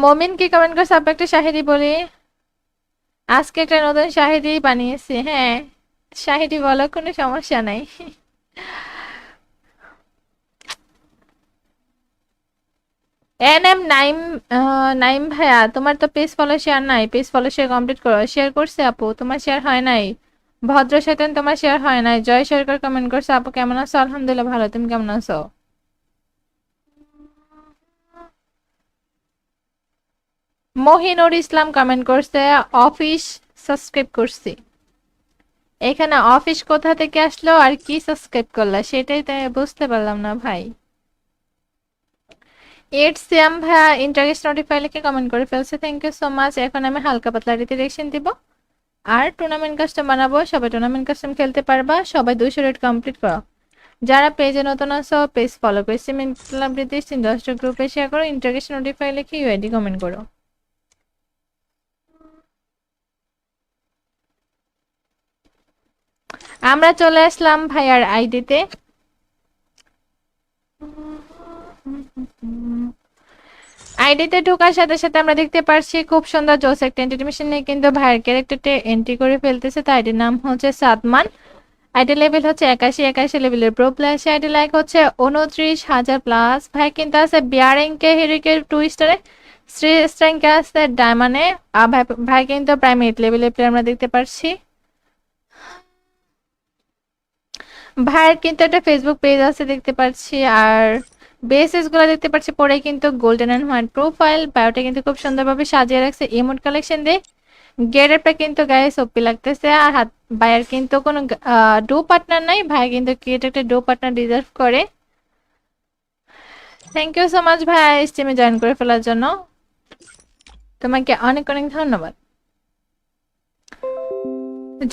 মমিন কি কমেন্ট করছে? আপু একটা শাহেরি বলি, আজকে একটা নতুন শাহেরি বানিয়েছি। হ্যাঁ, শাহেরি বলো, কোনো সমস্যা নাই। নাইম, নাইম ভাইয়া তোমার তো পেজ ফলো শেয়ার নাই, পেজ ফলো শেয়ার কমপ্লিট করো। শেয়ার করছে আপু, তোমার শেয়ার হয় নাই। ভদ্র শয়তান তোমার শেয়ার হয় নাই। জয় সরকার কমেন্ট করছে, আপু কেমন আছো? আলহামদুলিল্লাহ ভালো, তুমি কেমন আছো? মহিনুর ইসলাম কমেন্ট করছে, অফিস সাবস্ক্রাইব করছি। এখানে অফিস কোথা থেকে আসলো আর কি সাবস্ক্রাইব করলা, সেটাই তাই বুঝতে পারলাম না ভাই। এইট সিয়াম ভাইয়া ইন্টারেস্ট নোটিফাই লিখে কমেন্ট করে ফেলছে, থ্যাংক ইউ সো মাচ। এখন আমি হালকা পাতলা রিডিরেকশন দিব আর টুর্নামেন্ট কাস্টম বানাবো, সবাই টুর্নামেন্ট কাস্টম খেলতে পারবা। সবাই 200 রেট কমপ্লিট করো। যারা পেজে নতুন আছো পেজ ফলো করে সিমেন্ট ক্লাব ব্রিটিশ 10টা গ্রুপে শেয়ার করো, ইন্টারেস্ট নোটিফাই লিখে ইউআইডি কমেন্ট করো। আমরা চলে আসলাম ভাইয়ার আইডিতে। আইডিতে ঢোকার সাথে সাথে আমরা দেখতে পাচ্ছি খুব সুন্দর জোস একটা এন্টিমেশন নিয়ে কিন্তু ভাইয়ের ক্যারেক্টারটা এন্ট্রি করে ফেলতেছে। তো আইডির নাম হচ্ছে সাদমান, আইডি লেভেল হচ্ছে 81 লেভেলের প্রো প্লেয়ার, আইডি লাইক হচ্ছে 29,000+। ভাই কিন্তু আছে বিয়ারিংকে হিরিকে 2 স্টারে, শ্রী স্ট্রেংকে আছে ডায়মন্ডে। ভাই ভাই কিন্তু প্রাইম 8 লেভেলের প্লেয়ার আমরা দেখতে পাচ্ছি। ভাইয়ের কিন্তু একটা ফেসবুক পেজ আছে দেখতে পাচ্ছি, আর বেসেস গুলো দেখতে পাচ্ছি পরে কিন্তু গোল্ডেন এন্ড হোয়াইট প্রোফাইল। বায়োটা কিন্তু খুব সুন্দরভাবে সাজিয়ে রাখছে ইমোট কালেকশন দিয়ে। গেটআপটা কিন্তু গায়ে সপ্পি লাগতেছে। আর হাত ভাইয়ের কিন্তু কোনো ডো পার্টনার নাই, ভাই কিন্তু ক্রিয়েট একটা ডো পার্টনার ডিজার্ভ করে। থ্যাংক ইউ সো মাচ ভাই স্টিমে জয়েন করে ফেলার জন্য, তোমাকে অনেক অনেক ধন্যবাদ।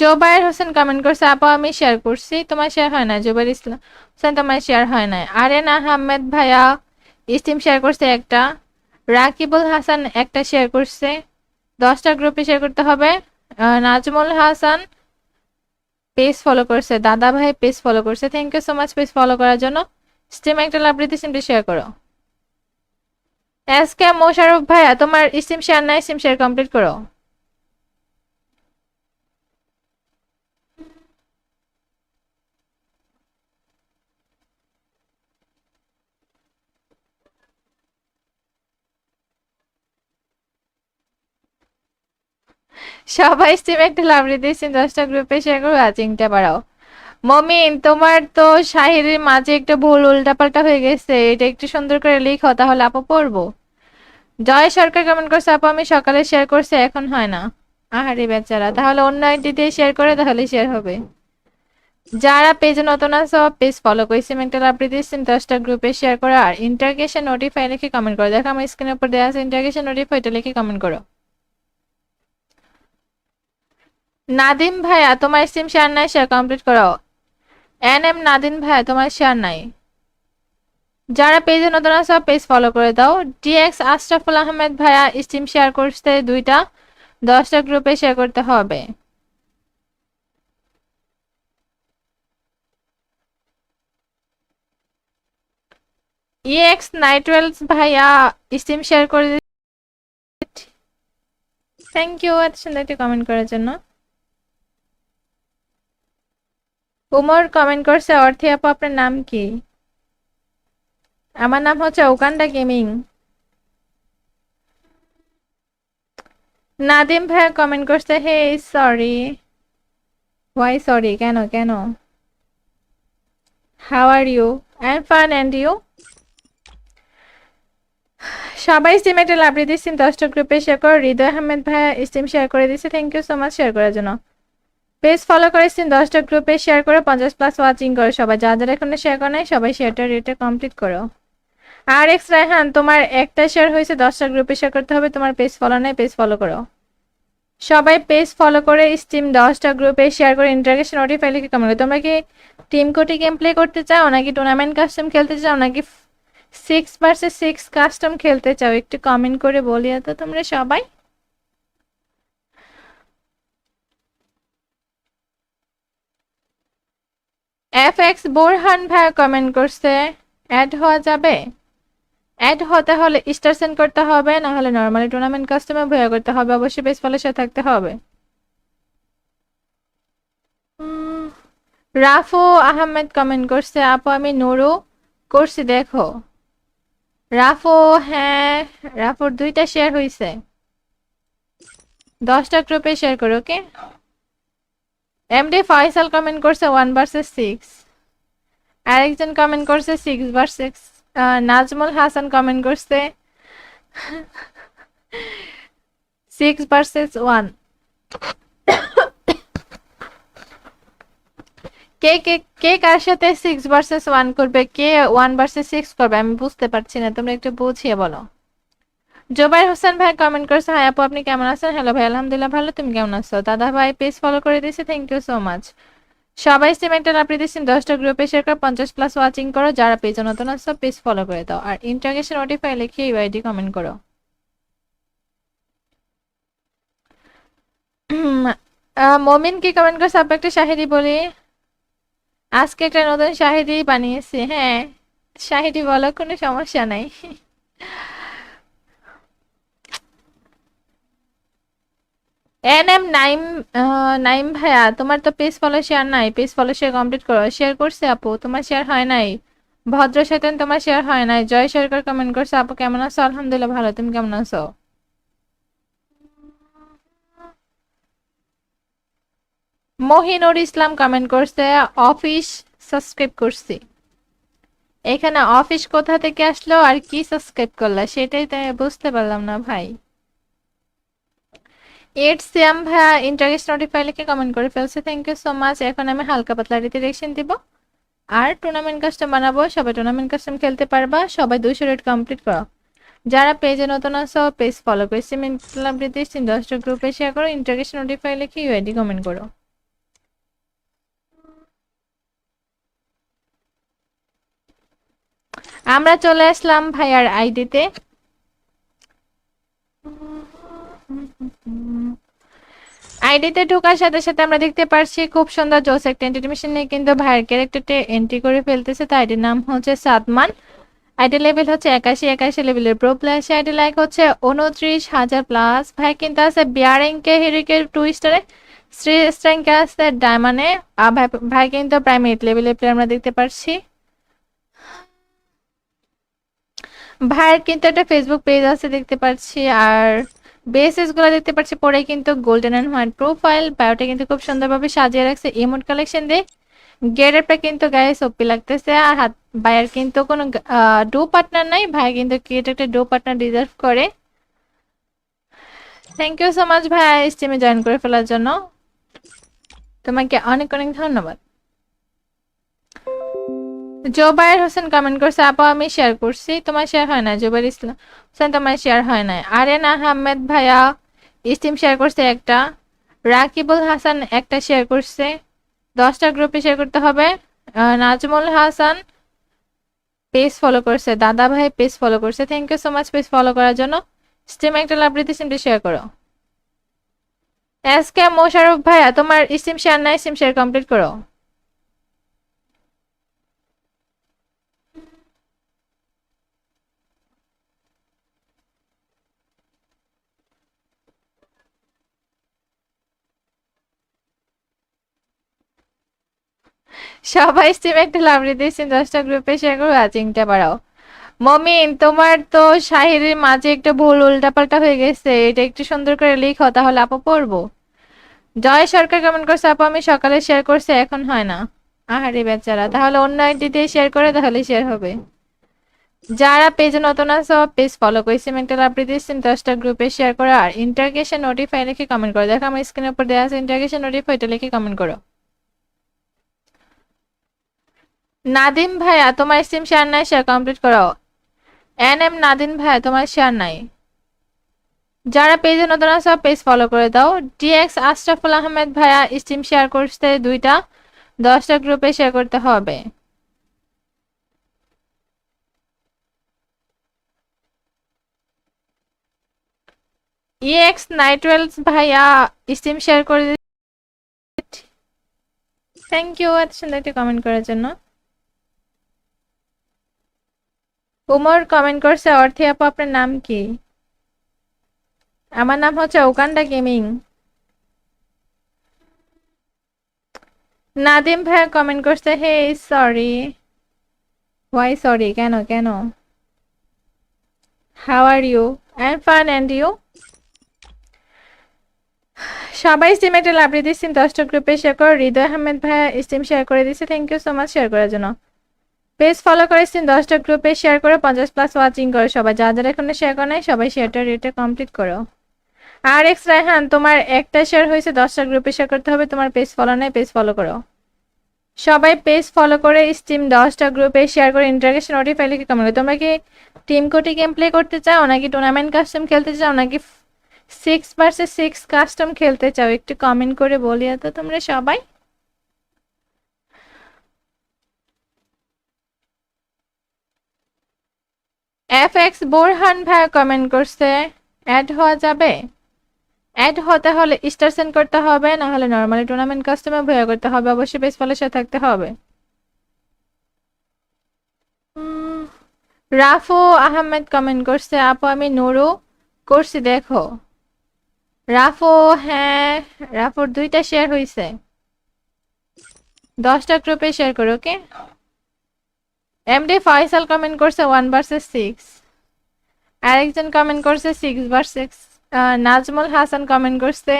জোবায়ের হোসেন কমেন্ট করছে, আপা আমি শেয়ার করছি, তোমার শেয়ার হয় না। জোবায়ের ইসলাম হোসেন তোমার শেয়ার হয় না। আরেন আহমেদ ভাইয়া স্টিম শেয়ার করছে একটা। রাকিবুল হাসান একটা শেয়ার করছে, 10টা গ্রুপে শেয়ার করতে হবে। নাজমুল হাসান পেজ ফলো করছে, দাদা ভাই পেজ ফলো করছে, thank you so much page follow করার জন্য। স্টিম একটা লাভ দিতে সিমটি শেয়ার করো। এসকে মোশারফ ভাইয়া তোমার স্টিম শেয়ার নাই, স্টিম শেয়ার কমপ্লিট করো। সবাই স্টিম একটা লাভ দিয়েছেন, 10টা গ্রুপে শেয়ার করো, ওয়াচিংটা বাড়াও। মমিন তোমার তো শাহিরের মাঝে একটা ভুল উল্টাপাল্টা হয়ে গেছে, এটা একটু সুন্দর করে লিখো তাহলে আপু পড়বো। জয় সরকার কমেন্ট করছে, আপু আমি সকালে শেয়ার করছি এখন হয় না। আহারে বেচারা, তাহলে অন্য আইডি দিয়ে শেয়ার করে তাহলে শেয়ার হবে। যারা পেজে নতুন আছে পেজ ফলো করে সিমেন্টাল আপডেট দিচ্ছেন 10টা গ্রুপে শেয়ার করো, আর ইন্টারগেশন নোটিফাই লিখে কমেন্ট করো। দেখো আমার স্ক্রিনের উপর দেওয়া আছে ইন্টারগেশন নোটিফাই, এটা লিখে কমেন্ট করো। নাদিম ভাইয়া তোমার স্টিম শেয়ার নাই, শেয়ার কমপ্লিট করো। নাদিম ভাইয়া তোমার শেয়ার নাই। যারা পেজে নতুন আছে পেজ ফলো করে দাও। ডিএক্স আশরাফুল আহমেদ ভাইয়া স্টিম শেয়ার করতে 2টা, 10টা গ্রুপে শেয়ার করতে হবে। ইএক্স নাইটওয়েলস ভাইয়া স্টিম শেয়ার করে, থ্যাংক ইউ এত সুন্দর একটা কমেন্ট করার জন্য। উমর কমেন্ট করছে, অর্থে আপু আপনার নাম কি? আমার নাম হচ্ছে ওকান্ডা গেমিং। নাদিম ভাইয়া কমেন্ট করছে, হে সরি। ওয়াই সরি, কেন কেন? How are you? I am fine and you? সবাই স্টিম একটা লাভ দিচ্ছেন, 10টা গ্রুপে শেয়ার করো। হৃদয় আহমেদ ভাইয়া স্টিম শেয়ার করে দিচ্ছে, thank you so much share করার জন্য। পেজ ফলো করেছেন, 10টা গ্রুপে শেয়ার করে 50+ ওয়াচিং করো। সবাই যারা যারা এখনো শেয়ার করে নাই সবাই শেয়ারটা রেটে কমপ্লিট করো। আর এক্স রায়হান তোমার একটা শেয়ার হয়েছে, 10টা গ্রুপে শেয়ার করতে হবে, তোমার পেজ ফলো নাই, পেজ ফলো করো। সবাই পেজ ফলো করে স্টিম 10টা গ্রুপে শেয়ার করে ইন্টারগ্রেশন নোটিফাই লিখে কমেন্ট করো। তোমরা কি টিম কোটি গেম প্লে করতে চাও নাকি টুর্নামেন্ট কাস্টম খেলতে চাও নাকি 6 ভার্সেস 6 কাস্টম খেলতে চাও একটু কমেন্ট করে বলিয়া তো তোমরা সবাই। FX বোরহান ভাই কমেন্ট করছে অ্যাড হওয়া যাবে। অ্যাড হতে হলে স্টার সেন্ড করতে হবে, না হলে নরমালি টুর্নামেন্ট কাস্টমে ভয়া করতে হবে, অবশ্যই পেজ ফলোর সাথে থাকতে হবে। রাফু আহমেদ কমেন্ট করছে আপু আমি নুরু করছি দেখো। রাফু, হ্যাঁ রাফুর 2টা শেয়ার হয়েছে, 10টা গ্রুপে শেয়ার করো ওকে। এমডি ফয়সাল কমেন্ট করছে 1 ভার্সেস 6। আরেকজন কমেন্ট করছে 6 ভার্সেস। নাজমুল হাসান কমেন্ট করছে 6 ভার্সেস 1। কে কে কে কার সাথে 6 ভার্সেস 1 করবে, কে 1 ভার্সেস 6 করবে আমি বুঝতে পারছি না, তোমরা একটু বুঝিয়ে বলো। জোবাইর হোসেন ভাই কমেন্ট করছে হাই আপু আপনি কেমন আছেন। হ্যালো ভাই আলহামদুলিল্লাহ ভালো, তুমি কেমন আছো। দাদা ভাই পেজ ফলো করে দিয়েছে, থ্যাংক ইউ সো মাচ। সবাই সিমেন্টাল আপনি দিচ্ছেন 10টা গ্রুপে শেয়ার করে 50+ ওয়াচিং করো, যারা পেজ নতুন আসছো পেজ ফলো করে দাও আর ইন্টারগ্রেশন নোটিফাই লিখে ইউআইডি কমেন্ট করো। মমিন কি কমেন্ট করছে আপু একটা শাহেরি বলি। আজকে একটা নতুন শাহেরি বানিয়েছি, হ্যাঁ শাহেরি বলো কোনো সমস্যা নাই। নাইম নাইম ভাইয়া তোমার তো পেজ ফলো শেয়ার নাই, পেজ ফলো শেয়ার কমপ্লিট করো। শেয়ার করছে আপু তোমার শেয়ার হয় নাই। ভদ্র সেতন তোমার শেয়ার হয় নাই। জয় সরকার কমেন্ট করছে আপু কেমন আছো, আলহামদুলিল্লাহ ভালো, তুমি কেমন আছো। মহিনুর ইসলাম কমেন্ট করছে অফিস সাবস্ক্রাইব করছি। এখানে অফিস কোথা থেকে আসলো আর কি সাবস্ক্রাইব করলা সেটাই তাই বুঝতে পারলাম না ভাই। সিয়াম ভাইয়া ইন্টারেস্ট নোটিফাই লিখে কমেন্ট করে ফেলছে, থ্যাংক ইউ সো মাচ। এখন আমি হালকা পাতলা রিডিরেকশন দিব আর টুর্নামেন্ট কাস্টম বানাবো, সবাই টুর্নামেন্ট কাস্টম খেলতে পারবা। সবাই 200 রেট কমপ্লিট করো। যারা পেজে নতুন আছো পেজ ফলো করে সিমেন্ট ক্লাবটিতে 10টা গ্রুপে শেয়ার করো, ইন্টারেস্ট নোটিফাই লিখে ইউআইডি কমেন্ট করো। আমরা চলে আসলাম ভাইয়ার আইডিতে। আইডিতে ঢোকার সাথে সাথে আমরা দেখতে পাচ্ছি খুব সুন্দর জোস একটা এন্টিমেশন নিয়ে কিন্তু ভাইয়ের ক্যারেক্টারটা এন্ট্রি করে ফেলতেছে। তার আইডির নাম হচ্ছে সাদমান, আইডি লেভেল হচ্ছে 81 লেভেলের প্রো প্লেয়ার, আইডি লাইক হচ্ছে 29,000+। ভাই কিন্তু আছে বিয়ারিংকে হিরিকে 2 স্টারে, 3 স্ট্যাঙ্কে আছে ডায়মন্ডে। আর ভাই ভাই কিন্তু প্রাইম 8 লেভেলের প্লেয়ার আমরা দেখতে পাচ্ছি। ভাইয়ের কিন্তু একটা ফেসবুক পেজ আছে দেখতে পাচ্ছি, আর বেসেস গুলো দেখতে পাচ্ছি পরে কিন্তু গোল্ডেন এন্ড হোয়াইট প্রোফাইল। বায়োটা কিন্তু খুব সুন্দরভাবে সাজিয়ে রাখছে ইমোট কালেকশন দিয়ে। গেটআপটা কিন্তু গায়ে সপি লাগতেছে। আর হাত ভাইয়ের কিন্তু কোনো ডো পার্টনার নাই, ভাই কিন্তু ক্রিয়েট একটা ডো পার্টনার ডিজার্ভ করে। থ্যাংক ইউ সো মাচ ভাই স্টিমে জয়েন করে ফেলার জন্য, তোমাকে অনেক অনেক ধন্যবাদ। জোবায়ের হোসেন কমেন্ট করছে আপু আমি শেয়ার করছি, তোমার শেয়ার হয় না। জোবায়ের ইসলাম হোসেন তোমার শেয়ার হয় না। আরেন আহমেদ ভাইয়া স্টিম শেয়ার করছে একটা। রাকিবুল হাসান একটা শেয়ার করছে, 10টা গ্রুপে শেয়ার করতে হবে। নাজমুল হাসান পেজ ফলো করছে, দাদা ভাই পেজ ফলো করছে, thank you so much page follow করার জন্য। স্টিম একটা লাভ দিতে সিমটি শেয়ার করো। এসকে মোশারফ ভাইয়া তোমার স্টিম শেয়ার নাই, স্টিম শেয়ার কমপ্লিট করো। সবাই স্টিম একটা লাভ দিতে 10টা গ্রুপে শেয়ার করো, ওয়াচিংটা বাড়াও। মমিন তোমার তো শাহিরের মাঝে একটা ভুল উল্টাপাল্টা হয়ে গেছে, এটা একটু সুন্দর করে লিখো তাহলে আপু পড়বো। জয় সরকার কমেন্ট করছে আপু আমি সকালে শেয়ার করছি এখন হয় না। আহারে বেচারা, তাহলে অন্য আইডি দিয়ে শেয়ার করে তাহলে শেয়ার হবে। যারা পেজে নতুন আছো পেজ ফলো করে সিমেন্টাল আপডেট দিচ্ছেন 10টা গ্রুপে শেয়ার করো আর ইন্টারগ্রেশন নোটিফাই লিখে কমেন্ট করো। দেখো আমার স্ক্রিনের উপর দেওয়া আছে ইন্টারগ্রেশন নোটিফাই, এটা লিখে কমেন্ট করো। নাদিম ভাইয়া তোমার সিম শেয়ার নাই, শেয়ার কমপ্লিট করো। নাদিম ভাইয়া তোমার শেয়ার নাই। যারা পেজে নতুন আছো পেজ ফলো করে দাও। ডিএক্স আশরাফুল আহমেদ ভাইয়া স্টিম শেয়ার করতে 2টা, 10টা গ্রুপে শেয়ার করতে হবে। ইএক্স নাইটওয়েলস ভাইয়া স্টিম শেয়ার করে, থ্যাংক ইউ এত সুন্দর একটা কমেন্ট করার জন্য। উমর কমেন্ট করছে, অর্থে আপু আপনার নাম কি? আমার নাম হচ্ছে ওকান্ডা গেমিং। নাদিম ভাইয়া কমেন্ট করছে, হে সরি। Why sorry? কেন কেন? How are you? I am fine and you? সবাই স্টিম একটা লাভ দিয়ে স্টিম 10টা গ্রুপে শেয়ার করো। হৃদয় আহমেদ ভাইয়া স্টিম শেয়ার করে দিচ্ছে, thank you so much share করার জন্য। পেজ ফলো করে স্টিম 10টা গ্রুপে শেয়ার করে 50+ ওয়াচিং করো সবাই। যারা এখনো শেয়ার করে নাই সবাই শেয়ারটা রেটে কমপ্লিট করো। আর এক্স রায়হান, তোমার একটা শেয়ার হয়েছে, 10টা গ্রুপে শেয়ার করতে হবে। তোমার পেজ ফলো নাই, পেজ ফলো করো সবাই। পেজ ফলো করে স্টিম 10টা গ্রুপে শেয়ার করে ইন্টারগ্রেশন নোটিফাই লিখে কমেন্ট করো। তোমরা কি টিম কোটি গেম প্লে করতে চাও, নাকি টুর্নামেন্ট কাস্টম খেলতে চাও, নাকি 6 vs 6 কাস্টম খেলতে চাও? একটু কমেন্ট করে বলিয়া তো তোমরা সবাই। এফএক্স বোরহান ভাই কমেন্ট করছে, অ্যাড হওয়া যাবে? অ্যাড হতে হলে স্টার সেন্ড করতে হবে, না হলে নরমালি টুর্নামেন্ট কাস্টমে ভয়া করতে হবে। অবশ্যই পেজ ফলোর সাথে থাকতে হবে। রাফু আহমেদ কমেন্ট করছে, আপু আমি নুরু করছি দেখো। রাফু, হ্যাঁ রাফুর 2টা শেয়ার হয়েছে, 10টা গ্রুপে শেয়ার করো। ওকে। এমডি ফয়সাল কমেন্ট করছে 1 vs 6। আরেকজন কমেন্ট করছে 6 vs 6। নাজমুল হাসান কমেন্ট করছে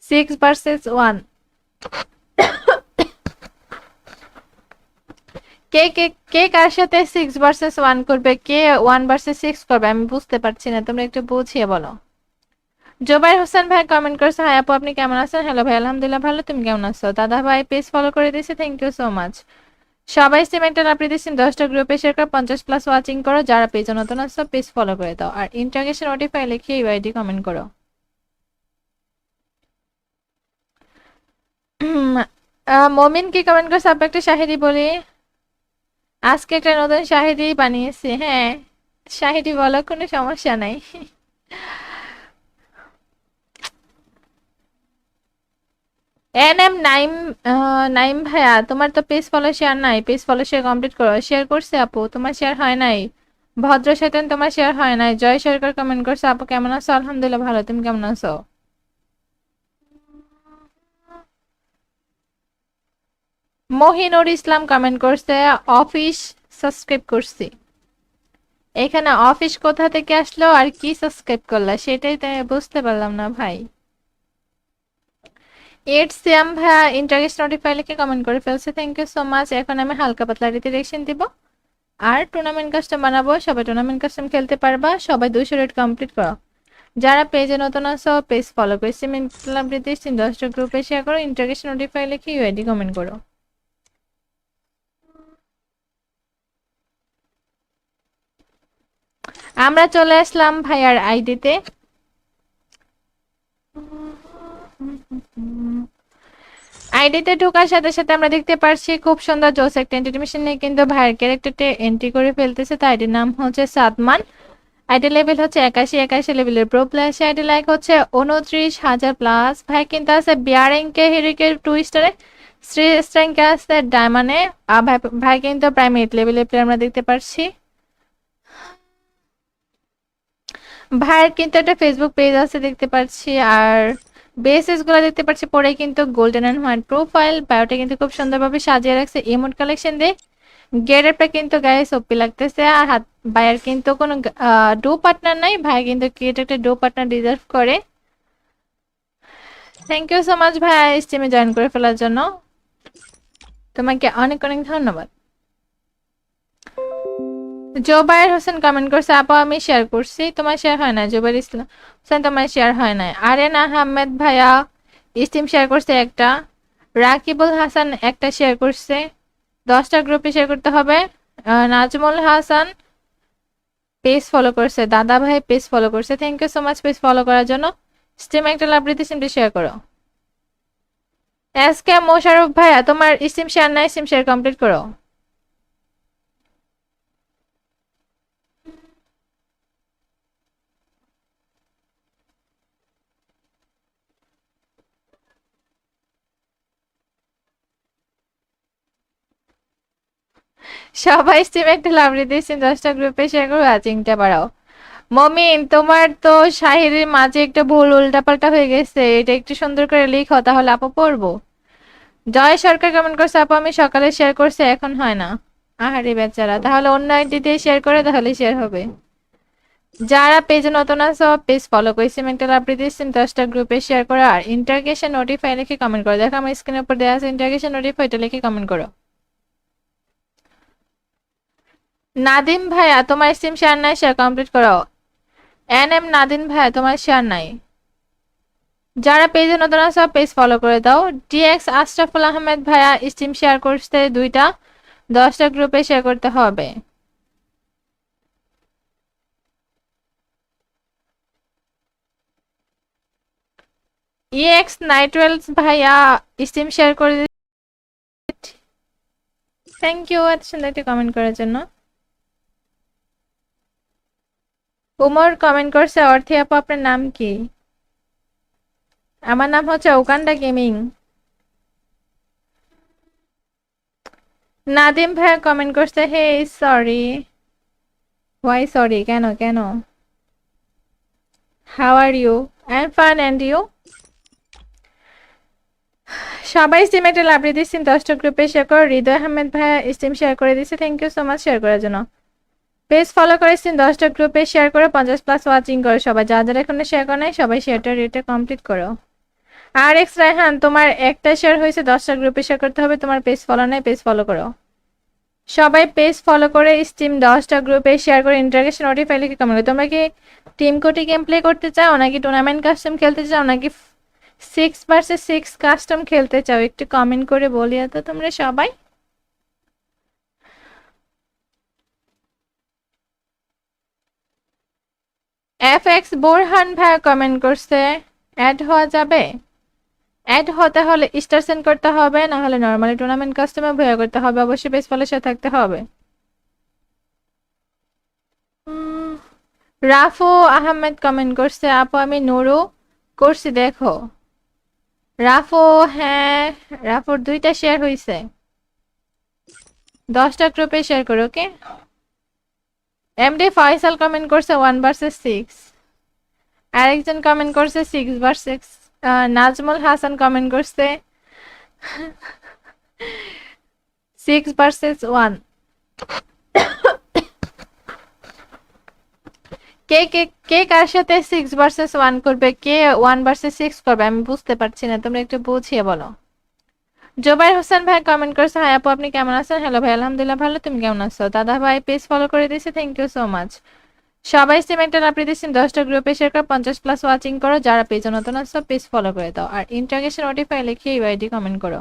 6 vs 1। কে কে কে কার সাথে 6 vs 1 করবে, কে 1 vs 6 করবে আমি বুঝতে পারছি না, তোমরা একটু বুঝিয়ে বলো। জোবাইর হোসেন ভাই কমেন্ট করছে, হাই আপু আপনি কেমন আছেন? হ্যালো ভাই, আলহামদুলিল্লাহ ভালো, তুমি কেমন আছো? দাদা ভাই পেজ ফলো করে দিয়েছে, থ্যাংক ইউ সো মাচ। সবাই সিমেন্টাল আপনি দিচ্ছেন 10টা গ্রুপে শেয়ার করে 50+ ওয়াচিং করো। যারা পেজ নতুন আছো পেজ ফলো করে দাও, আর ইন্টারগ্রেশন নোটিফাই লিখে ইউআইডি কমেন্ট করো। মমিন কি কমেন্ট করছে, আপু একটা শাহিরি বলি। আজকে একটা নতুন শাহিরি বানিয়েছি। হ্যাঁ শাহিরি বলো, কোনো সমস্যা নাই। এনএম নাইম, নাইম ভাইয়া তোমার তো পেজ ফলো শেয়ার নাই, পেজ ফলো শেয়ার কমপ্লিট করো। শেয়ার করছে আপু, তোমার শেয়ার হয় নাই। ভদ্র শয়তান, তোমার শেয়ার হয় নাই। জয় সরকার কমেন্ট করছে, আপু কেমন আছো? আলহামদুলিল্লাহ ভালো, তুমি কেমন আছো? মহিনুর ইসলাম কমেন্ট করছে, অফিস সাবস্ক্রাইব করছি। এখানে অফিস কোথা থেকে আসলো আর কি সাবস্ক্রাইব করলা সেটাই তো বুঝতে পারলাম না ভাই। এইট সিয়াম ভাইয়া ইন্টারেস্ট নোটিফাই লিখে কমেন্ট করে ফেলছে, থ্যাংক ইউ সো মাচ। এখন আমি হালকা পাতলা রিডিরেকশন দিব আর টুর্নামেন্ট কাস্টম বানাবো। সবাই টুর্নামেন্ট কাস্টম খেলতে পারবা। সবাই 200 রেট কমপ্লিট করো। যারা পেজে নতুন আছো পেজ ফলো করে সিম 10টা গ্রুপে শেয়ার করো। ইন্টারেস্ট নোটিফাই লিখে ইউআইডি কমেন্ট করো। আমরা চলে আসলাম ভাইয়ার আইডিতে। আইডিতে ঢোকার সাথে সাথে আমরা দেখতে পাচ্ছি খুব সুন্দর জোস একটা এন্টিমেশন নিয়ে কিন্তু ভাইয়ের ক্যারেক্টারটা এন্ট্রি করে ফেলতেছে। তাই আইডির নাম হচ্ছে সাদমান। আইডি লেভেল হচ্ছে 81 লেভেলের প্রো প্লেয়ার। আইডি লাইক হচ্ছে 29,000+। ভাই কিন্তু আছে বিয়ারিংকে হিরিকে 2 স্টারে, 3 স্ট্যাঙ্কে আছে ডায়মন্ডে। আর ভাই ভাই কিন্তু প্রাইম 8 লেভেলের প্লেয়ার আমরা দেখতে পাচ্ছি। ভাইয়ের কিন্তু একটা ফেসবুক পেজ আছে দেখতে পাচ্ছি, আর বেসেস গুলো দেখতে পাচ্ছি পরে কিন্তু গোল্ডেন এন্ড হোয়াইট প্রোফাইল। বায়োটা কিন্তু খুব সুন্দরভাবে সাজিয়ে রাখছে ইমোট কালেকশন দিয়ে। গেটআপটা কিন্তু গায়ে ওপি লাগতেছে। আর হাত ভাইয়ের কিন্তু কোনো ডো পার্টনার নাই, ভাই কিন্তু ক্রিয়েট একটা ডো পার্টনার ডিজার্ভ করে। থ্যাংক ইউ সো মাচ ভাই স্টিমে জয়েন করে ফেলার জন্য, তোমাকে অনেক অনেক ধন্যবাদ। জোবায়ের হোসেন কমেন্ট করছে, আপু আমি শেয়ার করছি, তোমার শেয়ার হয় না। জোবায়ের ইসলাম হোসেন, তোমার শেয়ার হয় না। আরেন আহমেদ ভাইয়া স্টিম শেয়ার করছে একটা। রাকিবুল হাসান একটা শেয়ার করছে। 10টা গ্রুপে শেয়ার করতে হবে। নাজমুল হাসান পেজ ফলো করছে, দাদা ভাই পেজ ফলো করছে, thank you so much page follow করার জন্য। স্ট্রিম একটা লাভ দিতে সিম্পলি শেয়ার করো। এসকে মোশারফ ভাইয়া তোমার স্ট্রিম শেয়ার নাই, স্ট্রিম শেয়ার কমপ্লিট করো। সবাই স্ট্রিম একটা লাভ দিতে 10টা গ্রুপে শেয়ার করো, ওয়াচিংটা বাড়াও। মমিন তোমার তো শাহিরের মাঝে একটা ভুল উল্টাপাল্টা হয়ে গেছে, এটা একটু সুন্দর করে লিখো তাহলে আপু পড়বো। জয় সরকার কমেন্ট করছে আপু আমি সকালে শেয়ার করছি এখন হয় না। আহারে বেচারা, তাহলে অন্য আইডি দিয়ে শেয়ার করে তাহলে শেয়ার হবে। যারা পেজে নতুন আছো পেজ ফলো করে সিমেন্টাল আপডেট দিচ্ছেন 10টা গ্রুপে শেয়ার করো আর ইন্টারগেশন নোটিফাই লিখে কমেন্ট করো। দেখো আমার স্ক্রিনের উপর দেওয়া আছে ইন্টারগেশন নোটিফাই, এটা লিখে কমেন্ট করো। নাদিম ভাইয়া তোমার স্ট্রিম শেয়ার নাই, শেয়ার কমপ্লিট করো। এম নাদিম ভাইয়া তোমার শেয়ার নাই। যারা পেজে নতুন আছো পেজ ফলো করে দাও। ডিএক্স আশরাফুল আহমেদ ভাইয়া স্ট্রিম শেয়ার করতে 2টা, 10টা গ্রুপে শেয়ার করতে হবে। ইএক্স নাইট্রেলস ভাইয়া স্ট্রিম শেয়ার করে, থ্যাংক ইউ এত সুন্দর একটা কমেন্ট করার জন্য। উমর কমেন্ট করছে অর্থে আপু আপনার নাম কি? আমার নাম হচ্ছে ওকান্ডা গেমিং। নাদিম ভাইয়া কমেন্ট করছে হে সরি। Why sorry? কেন কেন? How are you? I am fine and you? সবাই স্টিম একটা লাভ দিয়ে দিচ্ছেন 10টা গ্রুপে শেয়ার করো। হৃদয় আহমেদ ভাইয়া স্টিম শেয়ার করে দিচ্ছে, thank you so much share করার জন্য। পেজ ফলো করেছেন 10টা গ্রুপে শেয়ার করে 50+ ওয়াচিং করো সবাই। যা যারা এখনো শেয়ার করে নাই সবাই শেয়ারটা রেটে কমপ্লিট করো। আর এক্স রায়হান তোমার একটা শেয়ার হয়েছে, 10টা গ্রুপে শেয়ার করতে হবে, তোমার পেজ ফলো নাই, পেজ ফলো করো। সবাই পেজ ফলো করে স্টিম 10টা গ্রুপে শেয়ার করে ইন্টারগেশন নোটিফাই লিখে কমেন্ট করো। তোমরা কি টিম কোটি গেম প্লে করতে চাও নাকি টুর্নামেন্ট কাস্টম খেলতে চাও নাকি 6 vs 6 কাস্টম খেলতে চাও একটু কমেন্ট করে বলিয়া তো তোমরা সবাই। এফএক্স বোরহান ভাই কমেন্ট করছে অ্যাড হওয়া যাবে? অ্যাড হতে হলে স্টার সেন্ড করতে হবে, না হলে নরমালি টুর্নামেন্ট কাস্টমে ভয়া করতে হবে, অবশ্যই পেজ ফলোর সাথে থাকতে হবে। রাফু আহমেদ কমেন্ট করছে আপু আমি নুরু করছি দেখো। রাফু, হ্যাঁ রাফুর 2টা শেয়ার হয়েছে, 10টা গ্রুপে শেয়ার করো ওকে। এমডি ফয়সাল কমেন্ট করছে 1 vs 6। আরেকজন কমেন্ট করছে 6 vs 6। নাজমুল হাসান কমেন্ট করছে 6 vs 1। কে কে কে কার সাথে 6 vs 1 করবে, কে 1 vs 6 করবে আমি বুঝতে পারছি না, তোমরা একটু বুঝিয়ে বলো। জোবাইর হোসেন ভাই কমেন্ট করছে হাই আপু আপনি কেমন আছেন? হ্যালো ভাই আলহামদুলিল্লাহ ভালো, তুমি কেমন আছো? দাদা ভাই পেজ ফলো করে দিয়েছে, থ্যাংক ইউ সো মাচ। সবাই সিমেন্টাল আপনি দিচ্ছেন 10টা গ্রুপে শেয়ার করে 50+ ওয়াচিং করো। যারা পেজ নতুন আছো পেজ ফলো করে দাও আর ইন্টারগেশন নোটিফাই লিখে ইউআইডি কমেন্ট করো।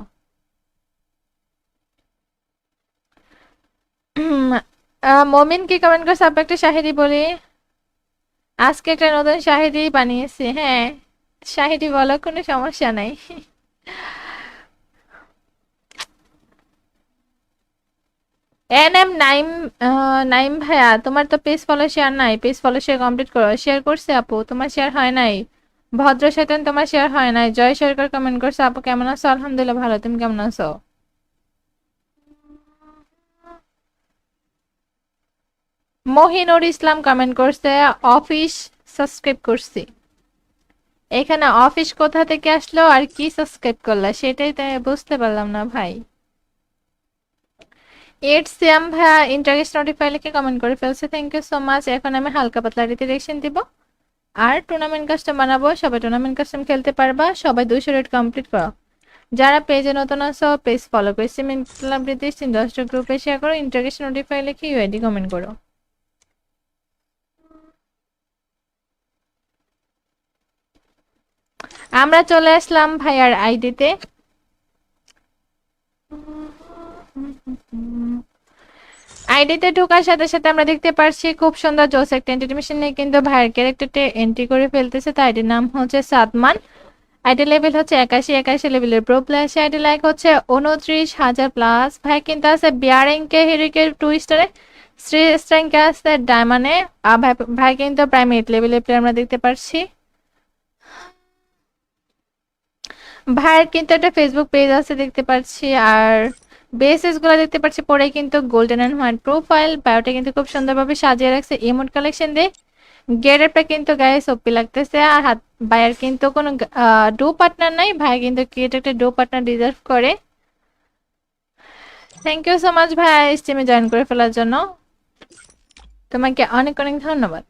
মমিন কি কমেন্ট করছে আপু একটা শাহিরি বলি। আজকে একটা নতুন শাহিরি বানিয়েছি, হ্যাঁ শাহিরি বলো কোনো সমস্যা নাই। নাইম নাইম ভাইয়া তোমার তো পেজ ফলো শেয়ার নাই, পেজ ফলো শেয়ার কমপ্লিট করো। শেয়ার করছে আপু তোমার শেয়ার হয় নাই। ভদ্র শয়তান তোমার শেয়ার হয় নাই। জয় সরকার কমেন্ট করছে আপু কেমন আছো? আলহামদুলিল্লাহ ভালো, তুমি কেমন আছো? মহিনুর ইসলাম কমেন্ট করছে অফিস সাবস্ক্রাইব করছি। এখানে অফিস কোথা থেকে আসলো আর কি সাবস্ক্রাইব করলা সেটাই তাই বুঝতে পারলাম না ভাই। সিয়াম ভাইয়া ইন্টারেস্ট নোটিফাই লিখে কমেন্ট করে ফেলছে, থ্যাংক ইউ সো মাচ। এখন আমি হালকা পাতলা রিডিরেকশন দিব আর টুর্নামেন্ট কাস্টম বানাবো, সবাই টুর্নামেন্ট কাস্টম খেলতে পারবা। সবাই 200 রেট কমপ্লিট করো। যারা পেজে নতুন আছো পেজ ফলো করে সিমেন্ট ক্লাব দিতে 10টা গ্রুপে শেয়ার করো, ইন্টারেস্ট নোটিফাই লিখে ইউআইডি কমেন্ট করো। আমরা চলে আসলাম ভাইয়ার আইডিতে। আইডিতে ঢোকার সাথে সাথে আমরা দেখতে পারছি খুব সুন্দর জোস একটা এন্টিমেশন নিয়ে কিন্তু ভাইয়ের ক্যারেক্টারটা এন্ট্রি করে ফেলতেছে। তো আইডির নাম হচ্ছে সাদমান, আইডি লেভেল হচ্ছে 81 লেভেলের প্রো প্লেয়ার, আইডি লাইক হচ্ছে 29,000 প্লাস। ভাই কিন্তু আছে বিয়ারিংকে হিরিকে 2 স্টারে, শ্রী স্ট্রেংকে আছে ডায়মন্ডে। ভাই ভাই কিন্তু প্রাইম 8 লেভেলের প্লেয়ার আমরা দেখতে পারছি। ভাইয়ের কিন্তু একটা ফেসবুক পেজ আছে দেখতে পাচ্ছি, আর বেসেস গুলো দেখতে পাচ্ছি পরে কিন্তু গোল্ডেন এন্ড হোয়াইট প্রোফাইল। বায়োটা কিন্তু খুব সুন্দরভাবে সাজিয়ে রাখছে ইমোট কালেকশন দিয়ে। গেটআপটা কিন্তু গায়ে সপ্পি লাগতেছে। আর হাত ভাইয়ের কিন্তু কোনো ডো পার্টনার নাই, ভাই কিন্তু ক্রিয়েট একটা ডো পার্টনার ডিজার্ভ করে। থ্যাংক ইউ সো মাচ ভাই স্টিমে জয়েন করে ফেলার জন্য, তোমাকে অনেক অনেক ধন্যবাদ।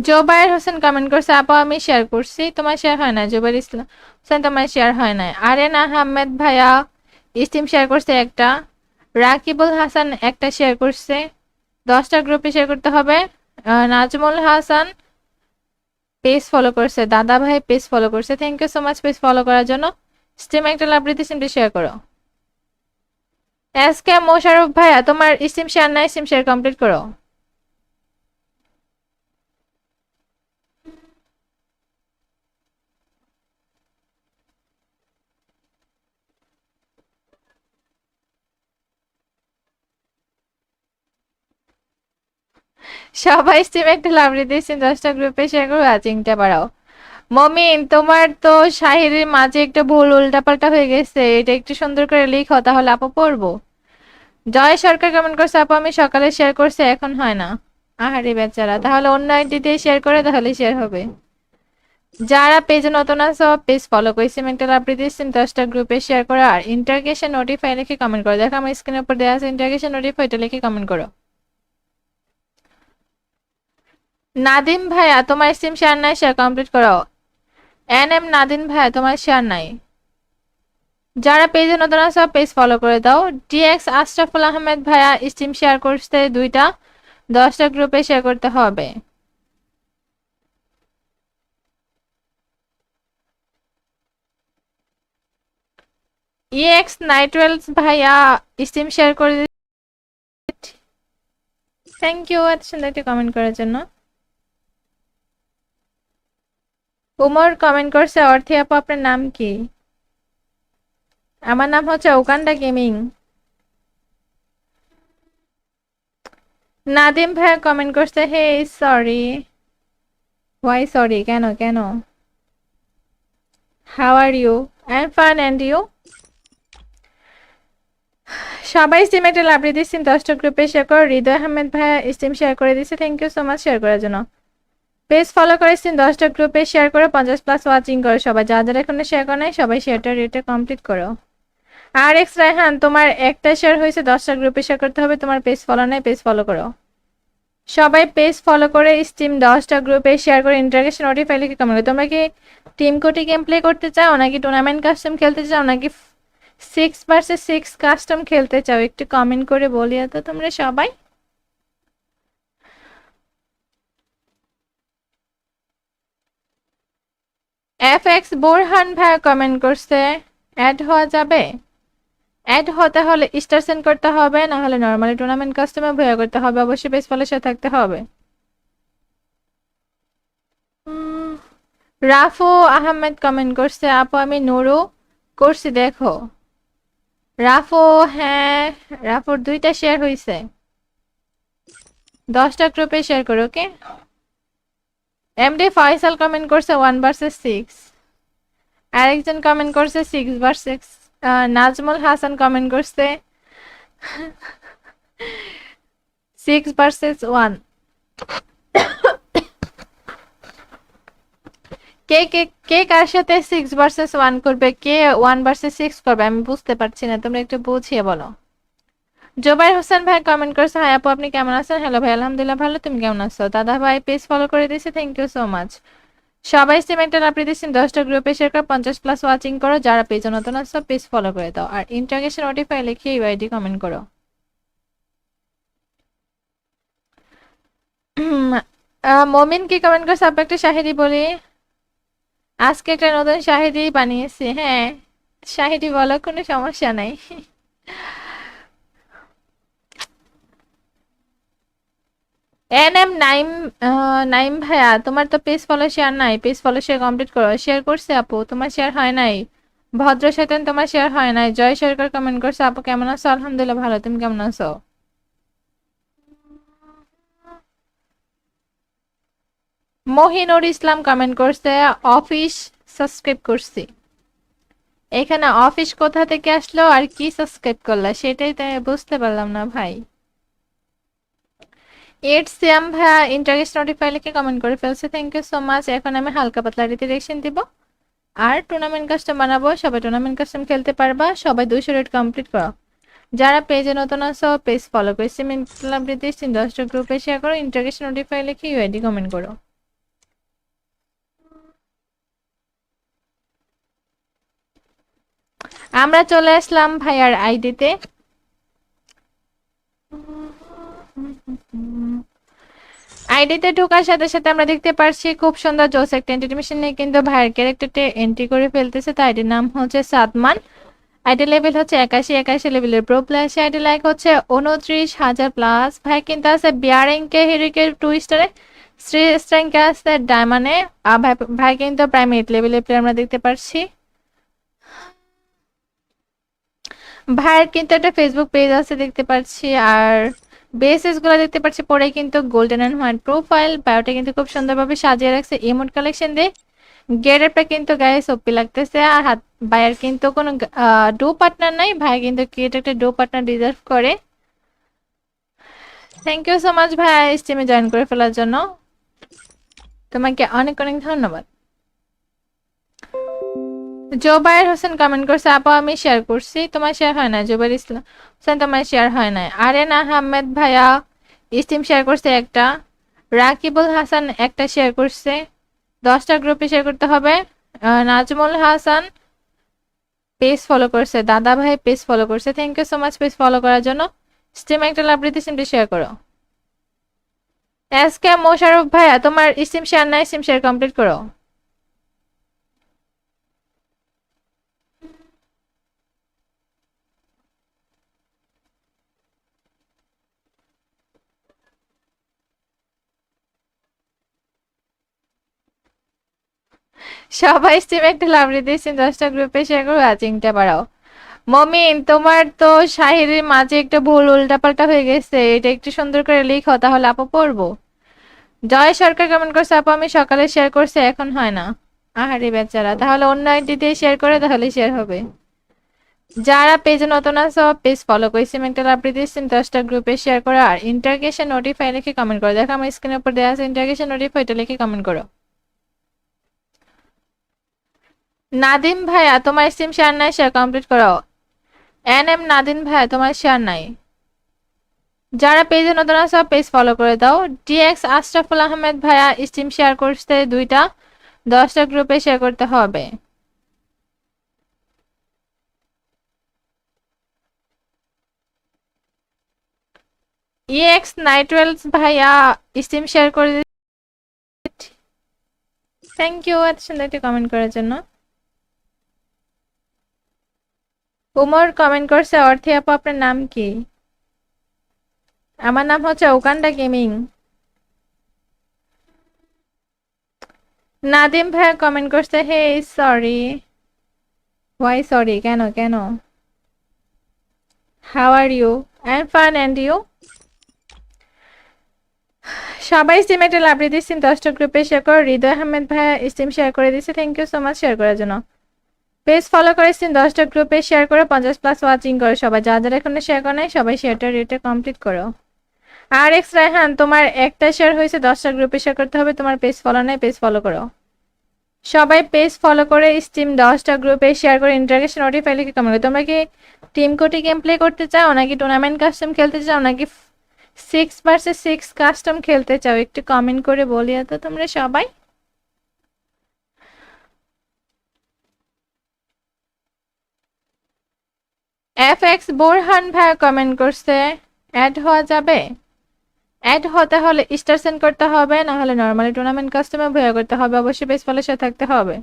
জোবায়ের হোসেন কমেন্ট করছে, আপা আমি শেয়ার করছি, তোমার শেয়ার হয় না। জোবায়ের ইসলাম হোসেন তোমার শেয়ার হয় নাই। আরেন আহমেদ ভাইয়া স্টিম শেয়ার করছে একটা, রাকিবুল হাসান একটা শেয়ার করছে, 10টা গ্রুপে শেয়ার করতে হবে। নাজমুল হাসান পেজ ফলো করছে, দাদা ভাই পেজ ফলো করছে, thank you so much page follow করার জন্য। স্টিম একটা লাভ দিতে সিমটি শেয়ার করো। এসকে মোশারফ ভাইয়া তোমার স্টিম শেয়ার নাই, স্টিম শেয়ার কমপ্লিট করো। সবাই স্টিম একটা লাভ দিয়েছেন, 10টা গ্রুপে শেয়ার করো, ওয়াচিংটা বাড়াও। মমিন তোমার তো শাহিরের মাঝে একটা ভুল উল্টাপাল্টা হয়ে গেছে, এটা একটু সুন্দর করে লিখো তাহলে আপু পড়বো। জয় সরকার কমেন্ট করছে, আপু আমি সকালে শেয়ার করছি এখন হয় না। আহারে বেচারা, তাহলে অন্য আইডি দিয়ে শেয়ার করে তাহলে শেয়ার হবে। যারা পেজে নতুন আছে পেজ ফলো করেছি একটা লাভ দিয়েছেন, 10টা গ্রুপে শেয়ার করো আর ইন্টারগেশন নোটিফাই লিখে কমেন্ট করো। দেখো আমার স্ক্রিনের উপর দেওয়া আছে ইন্টারগেশন নোটিফাই, এটা লিখে কমেন্ট করো। নাদিম ভাইয়া তোমার স্টিম শেয়ার নাই, শেয়ার কমপ্লিট করো। এম নাদিম ভাইয়া তোমার শেয়ার নাই। যারা পেজে নতুন আছে পেজ ফলো করে দাও। ডিএক্স আশরাফুল আহমেদ ভাইয়া স্টিম শেয়ার করতে 2টা, 10টা গ্রুপে শেয়ার করতে হবে। ইএক্স নাইট্রেলস ভাইয়া স্টিম শেয়ার করে, থ্যাংক ইউ এত সুন্দর একটা কমেন্ট করার জন্য। উমর কমেন্ট করছে, অর্থে আপু আপনার নাম কি? আমার নাম হচ্ছে ওকান্ডা গেমিং। নাদিম ভাইয়া কমেন্ট করছে, হে সরি। Y sorry? কেন কেন? How are you? I am fine and you? সবাই স্টিম একটা লাভ দিচ্ছেন, 10টা গ্রুপে শেয়ার করো। হৃদয় আহমেদ ভাইয়া স্টিম শেয়ার করে দিচ্ছে, thank you so much share করার জন্য। পেজ ফলো করেছেন, 10টা গ্রুপে শেয়ার করে 50+ ওয়াচিং করো সবাই। যারা যারা এখনো শেয়ার করে নাই সবাই শেয়ারটা রেটে কমপ্লিট করো। আর এক্স রায়হান তোমার একটা শেয়ার হয়েছে, 10টা গ্রুপে শেয়ার করতে হবে, তোমার পেজ ফলো নাই, পেজ ফলো করো। সবাই পেজ ফলো করে স্টিম 10টা গ্রুপে শেয়ার করে ইন্টারগেশন নোটিফাই লিখে কমেন্ট করো। তোমরা কি টিম কোটি গেম প্লে করতে চাও নাকি টুর্নামেন্ট কাস্টম খেলতে চাও নাকি 6 vs 6 কাস্টম খেলতে চাও? একটু কমেন্ট করে বলিয়া তো তোমরা সবাই। FX বোরহান ভাই কমেন্ট করছে, অ্যাড হওয়া যাবে? অ্যাড হতে হলে স্টার সেন্ড করতে হবে, না হলে নরমালি টুর্নামেন্ট কাস্টমে ভয়া করতে হবে, অবশ্যই পেজ ফলোর সাথে থাকতে হবে। রাফু আহমেদ কমেন্ট করছে, আপু আমি নুরু করছি দেখো। রাফু, হ্যাঁ রাফুর 2টা শেয়ার হয়েছে, 10টা গ্রুপে শেয়ার করো ওকে। এমডি ফয়সাল কমেন্ট করছে 1 vs 6, আরেকজন কমেন্ট করছে 6 vs 6। নাজমুল হাসান কমেন্ট করছে 6 vs 1। কে কে কে কার সাথে 6 vs 1 করবে, কে 1 vs 6 করবে আমি বুঝতে পারছি না, তোমরা একটু বুঝিয়ে বলো। জোবাইর হোসেন ভাই কমেন্ট করছে, হাই আপু আপনি কেমন আছেন? হ্যালো ভাই, আলহামদুলিল্লাহ ভালো, তুমি কেমন আছো? দাদা ভাই পেজ ফলো করে দিয়েছে, থ্যাংক ইউ সো মাচ। সবাই সিমেন্টাল আপনি দিচ্ছেন, 10টা গ্রুপে শেয়ার করে 50+ ওয়াচিং করো। যারা পেজ নতুন আসছো পেজ ফলো করে দাও আর ইন্টারগেশন নোটিফাই লিখে ইউআইডি কমেন্ট করো। মমিন কি কমেন্ট করছে, আপু একটা শাহেরি বলি। আজকে একটা নতুন শাহেরি বানিয়েছি, হ্যাঁ শাহেরি বলো, কোনো সমস্যা নাই। এনএম নাইম নাইম ভাইয়া তোমার তো পেজ ফলো শেয়ার নাই, পেজ ফলো শেয়ার কমপ্লিট করো। শেয়ার করছে আপু, তোমার শেয়ার হয় নাই। ভদ্র সেতন তোমার শেয়ার হয় নাই। জয় সরকার কমেন্ট করছে আপু কেমন আছো? আলহামদুলিল্লাহ ভালো, তুমি কেমন আছো? মহিনুর ইসলাম কমেন্ট করছে অফিস সাবস্ক্রাইব করছি। এখানে অফিস কোথা থেকে আসলো আর কি সাবস্ক্রাইব করলা সেটাই তাই বুঝতে পারলাম না ভাই। এট সিয়াম ভাইয়া ইন্টারেস্ট নোটিফাই লিখে কমেন্ট করে ফেলছে, থ্যাংক ইউ সো মাচ। এখন আমি হালকা পাতলা রিডিরেকশন দিব আর টুর্নামেন্ট কাস্টম বানাবো। সবাই টুর্নামেন্ট কাস্টম খেলতে পারবা। সবাই 200 রেট কমপ্লিট করো। যারা পেজে নতুন আছো পেজ ফলো করে সিমেন্ট ক্লাবটিতে 10টা গ্রুপে শেয়ার করো। ইন্টারেস্ট নোটিফাই লিখে ইউআইডি কমেন্ট করো। আমরা চলে আসলাম ভাইয়ার আইডিতে। আইডিতে ঢোকার সাথে সাথে আমরা দেখতে পারছি খুব সুন্দর জোস একটা এন্টিমেশন নিয়ে কিন্তু ভাইয়ের ক্যারেক্টারটা এন্ট্রি করে ফেলতেছে। তো আইডির নাম হচ্ছে সাদমান। আইডি লেভেল হচ্ছে 81 লেভেলের প্রো প্লেয়ার। আইডি লাইক হচ্ছে 29,000 প্লাস। ভাই কিন্তু আছে বিয়ারিংকে হিরিকে 2 স্টারে, 3 স্ট্যাঙ্কে আছে ডায়মন্ডে। আর ভাই ভাই কিন্তু প্রাইম 8 লেভেলের প্লেয়ার আমরা দেখতে পাচ্ছি। ভাইয়ের কিন্তু একটা ফেসবুক পেজ আছে দেখতে পাচ্ছি। আর বেসেস গুলো দেখতে পাচ্ছি পরে কিন্তু গোল্ডেন এন্ড হোয়াইট প্রোফাইল। বায়োটা কিন্তু খুব সুন্দরভাবে সাজিয়ে রাখছে ইমোট কালেকশন দিয়ে। গেটআপটা কিন্তু গায়ে সপি লাগতেছে। আর হাত ভাইয়ের কিন্তু কোনো ডো পার্টনার নাই। ভাই কিন্তু ক্রিয়েট একটা ডো পার্টনার ডিজার্ভ করে। থ্যাংক ইউ সো মাচ ভাই স্টিমে জয়েন করে ফেলার জন্য। তোমাকে অনেক অনেক ধন্যবাদ। জোবায়ের হোসেন কমেন্ট করছে আপু আমি শেয়ার করছি, তোমার শেয়ার হয় না। জোবায়ের ইসলাম হোসেন তোমার শেয়ার হয় নাই। আরেন আহমেদ ভাইয়া স্টিম শেয়ার করছে একটা। রাকিবুল হাসান একটা শেয়ার করছে। 10টা গ্রুপে শেয়ার করতে হবে। নাজমুল হাসান পেজ ফলো করছে। দাদা ভাই পেজ ফলো করছে, thank you so much page follow করার জন্য। স্টিম একটা লাভ দিতে সিমটি শেয়ার করো। এসকে মোশারফ ভাইয়া তোমার স্টিম শেয়ার নাই, স্টিম শেয়ার কমপ্লিট করো। সবাই স্টিম একটা লাভ দিতে 10টা গ্রুপে শেয়ার করো। ওয়াচিংটা বাড়াও। মমিন তোমার তো শাহিরের মাঝে একটা ভুল উল্টাপাল্টা হয়ে গেছে, এটা একটু সুন্দর করে লিখো তাহলে আপু পড়বো। জয় সরকার কমেন্ট করছে আপু আমি সকালে শেয়ার করছি এখন হয় না। আহারে বেচারা, তাহলে অন্য আইডি দিয়ে শেয়ার করে তাহলে শেয়ার হবে। যারা পেজে নতুন আছো পেজ ফলো করে সিমেন্টাল আপডেট দিচ্ছেন 10টা গ্রুপে শেয়ার করো। আর ইন্টারগেশন নোটিফাই লিখে কমেন্ট করো। দেখো আমার স্ক্রিনের উপর দেওয়া আছে ইন্টারগেশন নোটিফাই, এটা লিখে কমেন্ট করো। নাদিম ভাইয়া তোমার সিম শেয়ার নাই, শেয়ার কমপ্লিট করো। এনএম নাদিম ভাইয়া তোমার শেয়ার নাই। যারা পেজে নতুন আছে পেজ ফলো করে দাও। ডিএক্স আশরাফুল আহমেদ ভাইয়া স্টিম শেয়ার করতে 2টা, 10টা গ্রুপে শেয়ার করতে হবে। ইএক্স নাইটওয়েলস ভাইয়া স্টিম শেয়ার করে, থ্যাংক ইউ এত সুন্দর একটি কমেন্ট করার জন্য। উমর কমেন্ট করছে অর্থে আপু আপনার নাম কি? আমার নাম হচ্ছে ওকান্ডা গেমিং। নাদিম ভাইয়া কমেন্ট করছে হে সরি। Why sorry? কেন কেন? How are you? I am fine and you? সবাই স্টিম একটা লাভ দিয়ে স্টিম 10টা গ্রুপে শেয়ার করো। হৃদয় আহমেদ ভাইয়া স্টিম শেয়ার করে দিচ্ছে, thank you so much share করার জন্য। পেজ ফলো করে স্টিম 10টা গ্রুপে শেয়ার করে 50 প্লাস ওয়াচিং করো। সবাই যা যারা এখনো শেয়ার করে নাই সবাই শেয়ারটা রেটে কমপ্লিট করো। আর এক্স রায়হান তোমার একটা শেয়ার হয়েছে, 10টা গ্রুপে শেয়ার করতে হবে। তোমার পেজ ফলো নাই, পেজ ফলো করো। সবাই পেজ ফলো করে স্টিম 10টা গ্রুপে শেয়ার করে ইন্টারগেশন নোটিফাই লিখে কমেন্ট করো। তোমরা কি টিম কোটি গেম প্লে করতে চাও নাকি টুর্নামেন্ট কাস্টম খেলতে চাও নাকি 6 ভার্সেস 6 কাস্টম খেলতে চাও একটু কমেন্ট করে বলিয়া তো তোমরা সবাই। এফএক্স বোরহান ভাই কমেন্ট করছে অ্যাড হওয়া যাবে। অ্যাড হতে হলে স্টার সেন্ড করতে হবে, না হলে নরমালি টুর্নামেন্ট কাস্টমে ভয়া করতে হবে। অবশ্যই পেজ ফলোর সাথে থাকতে হবে।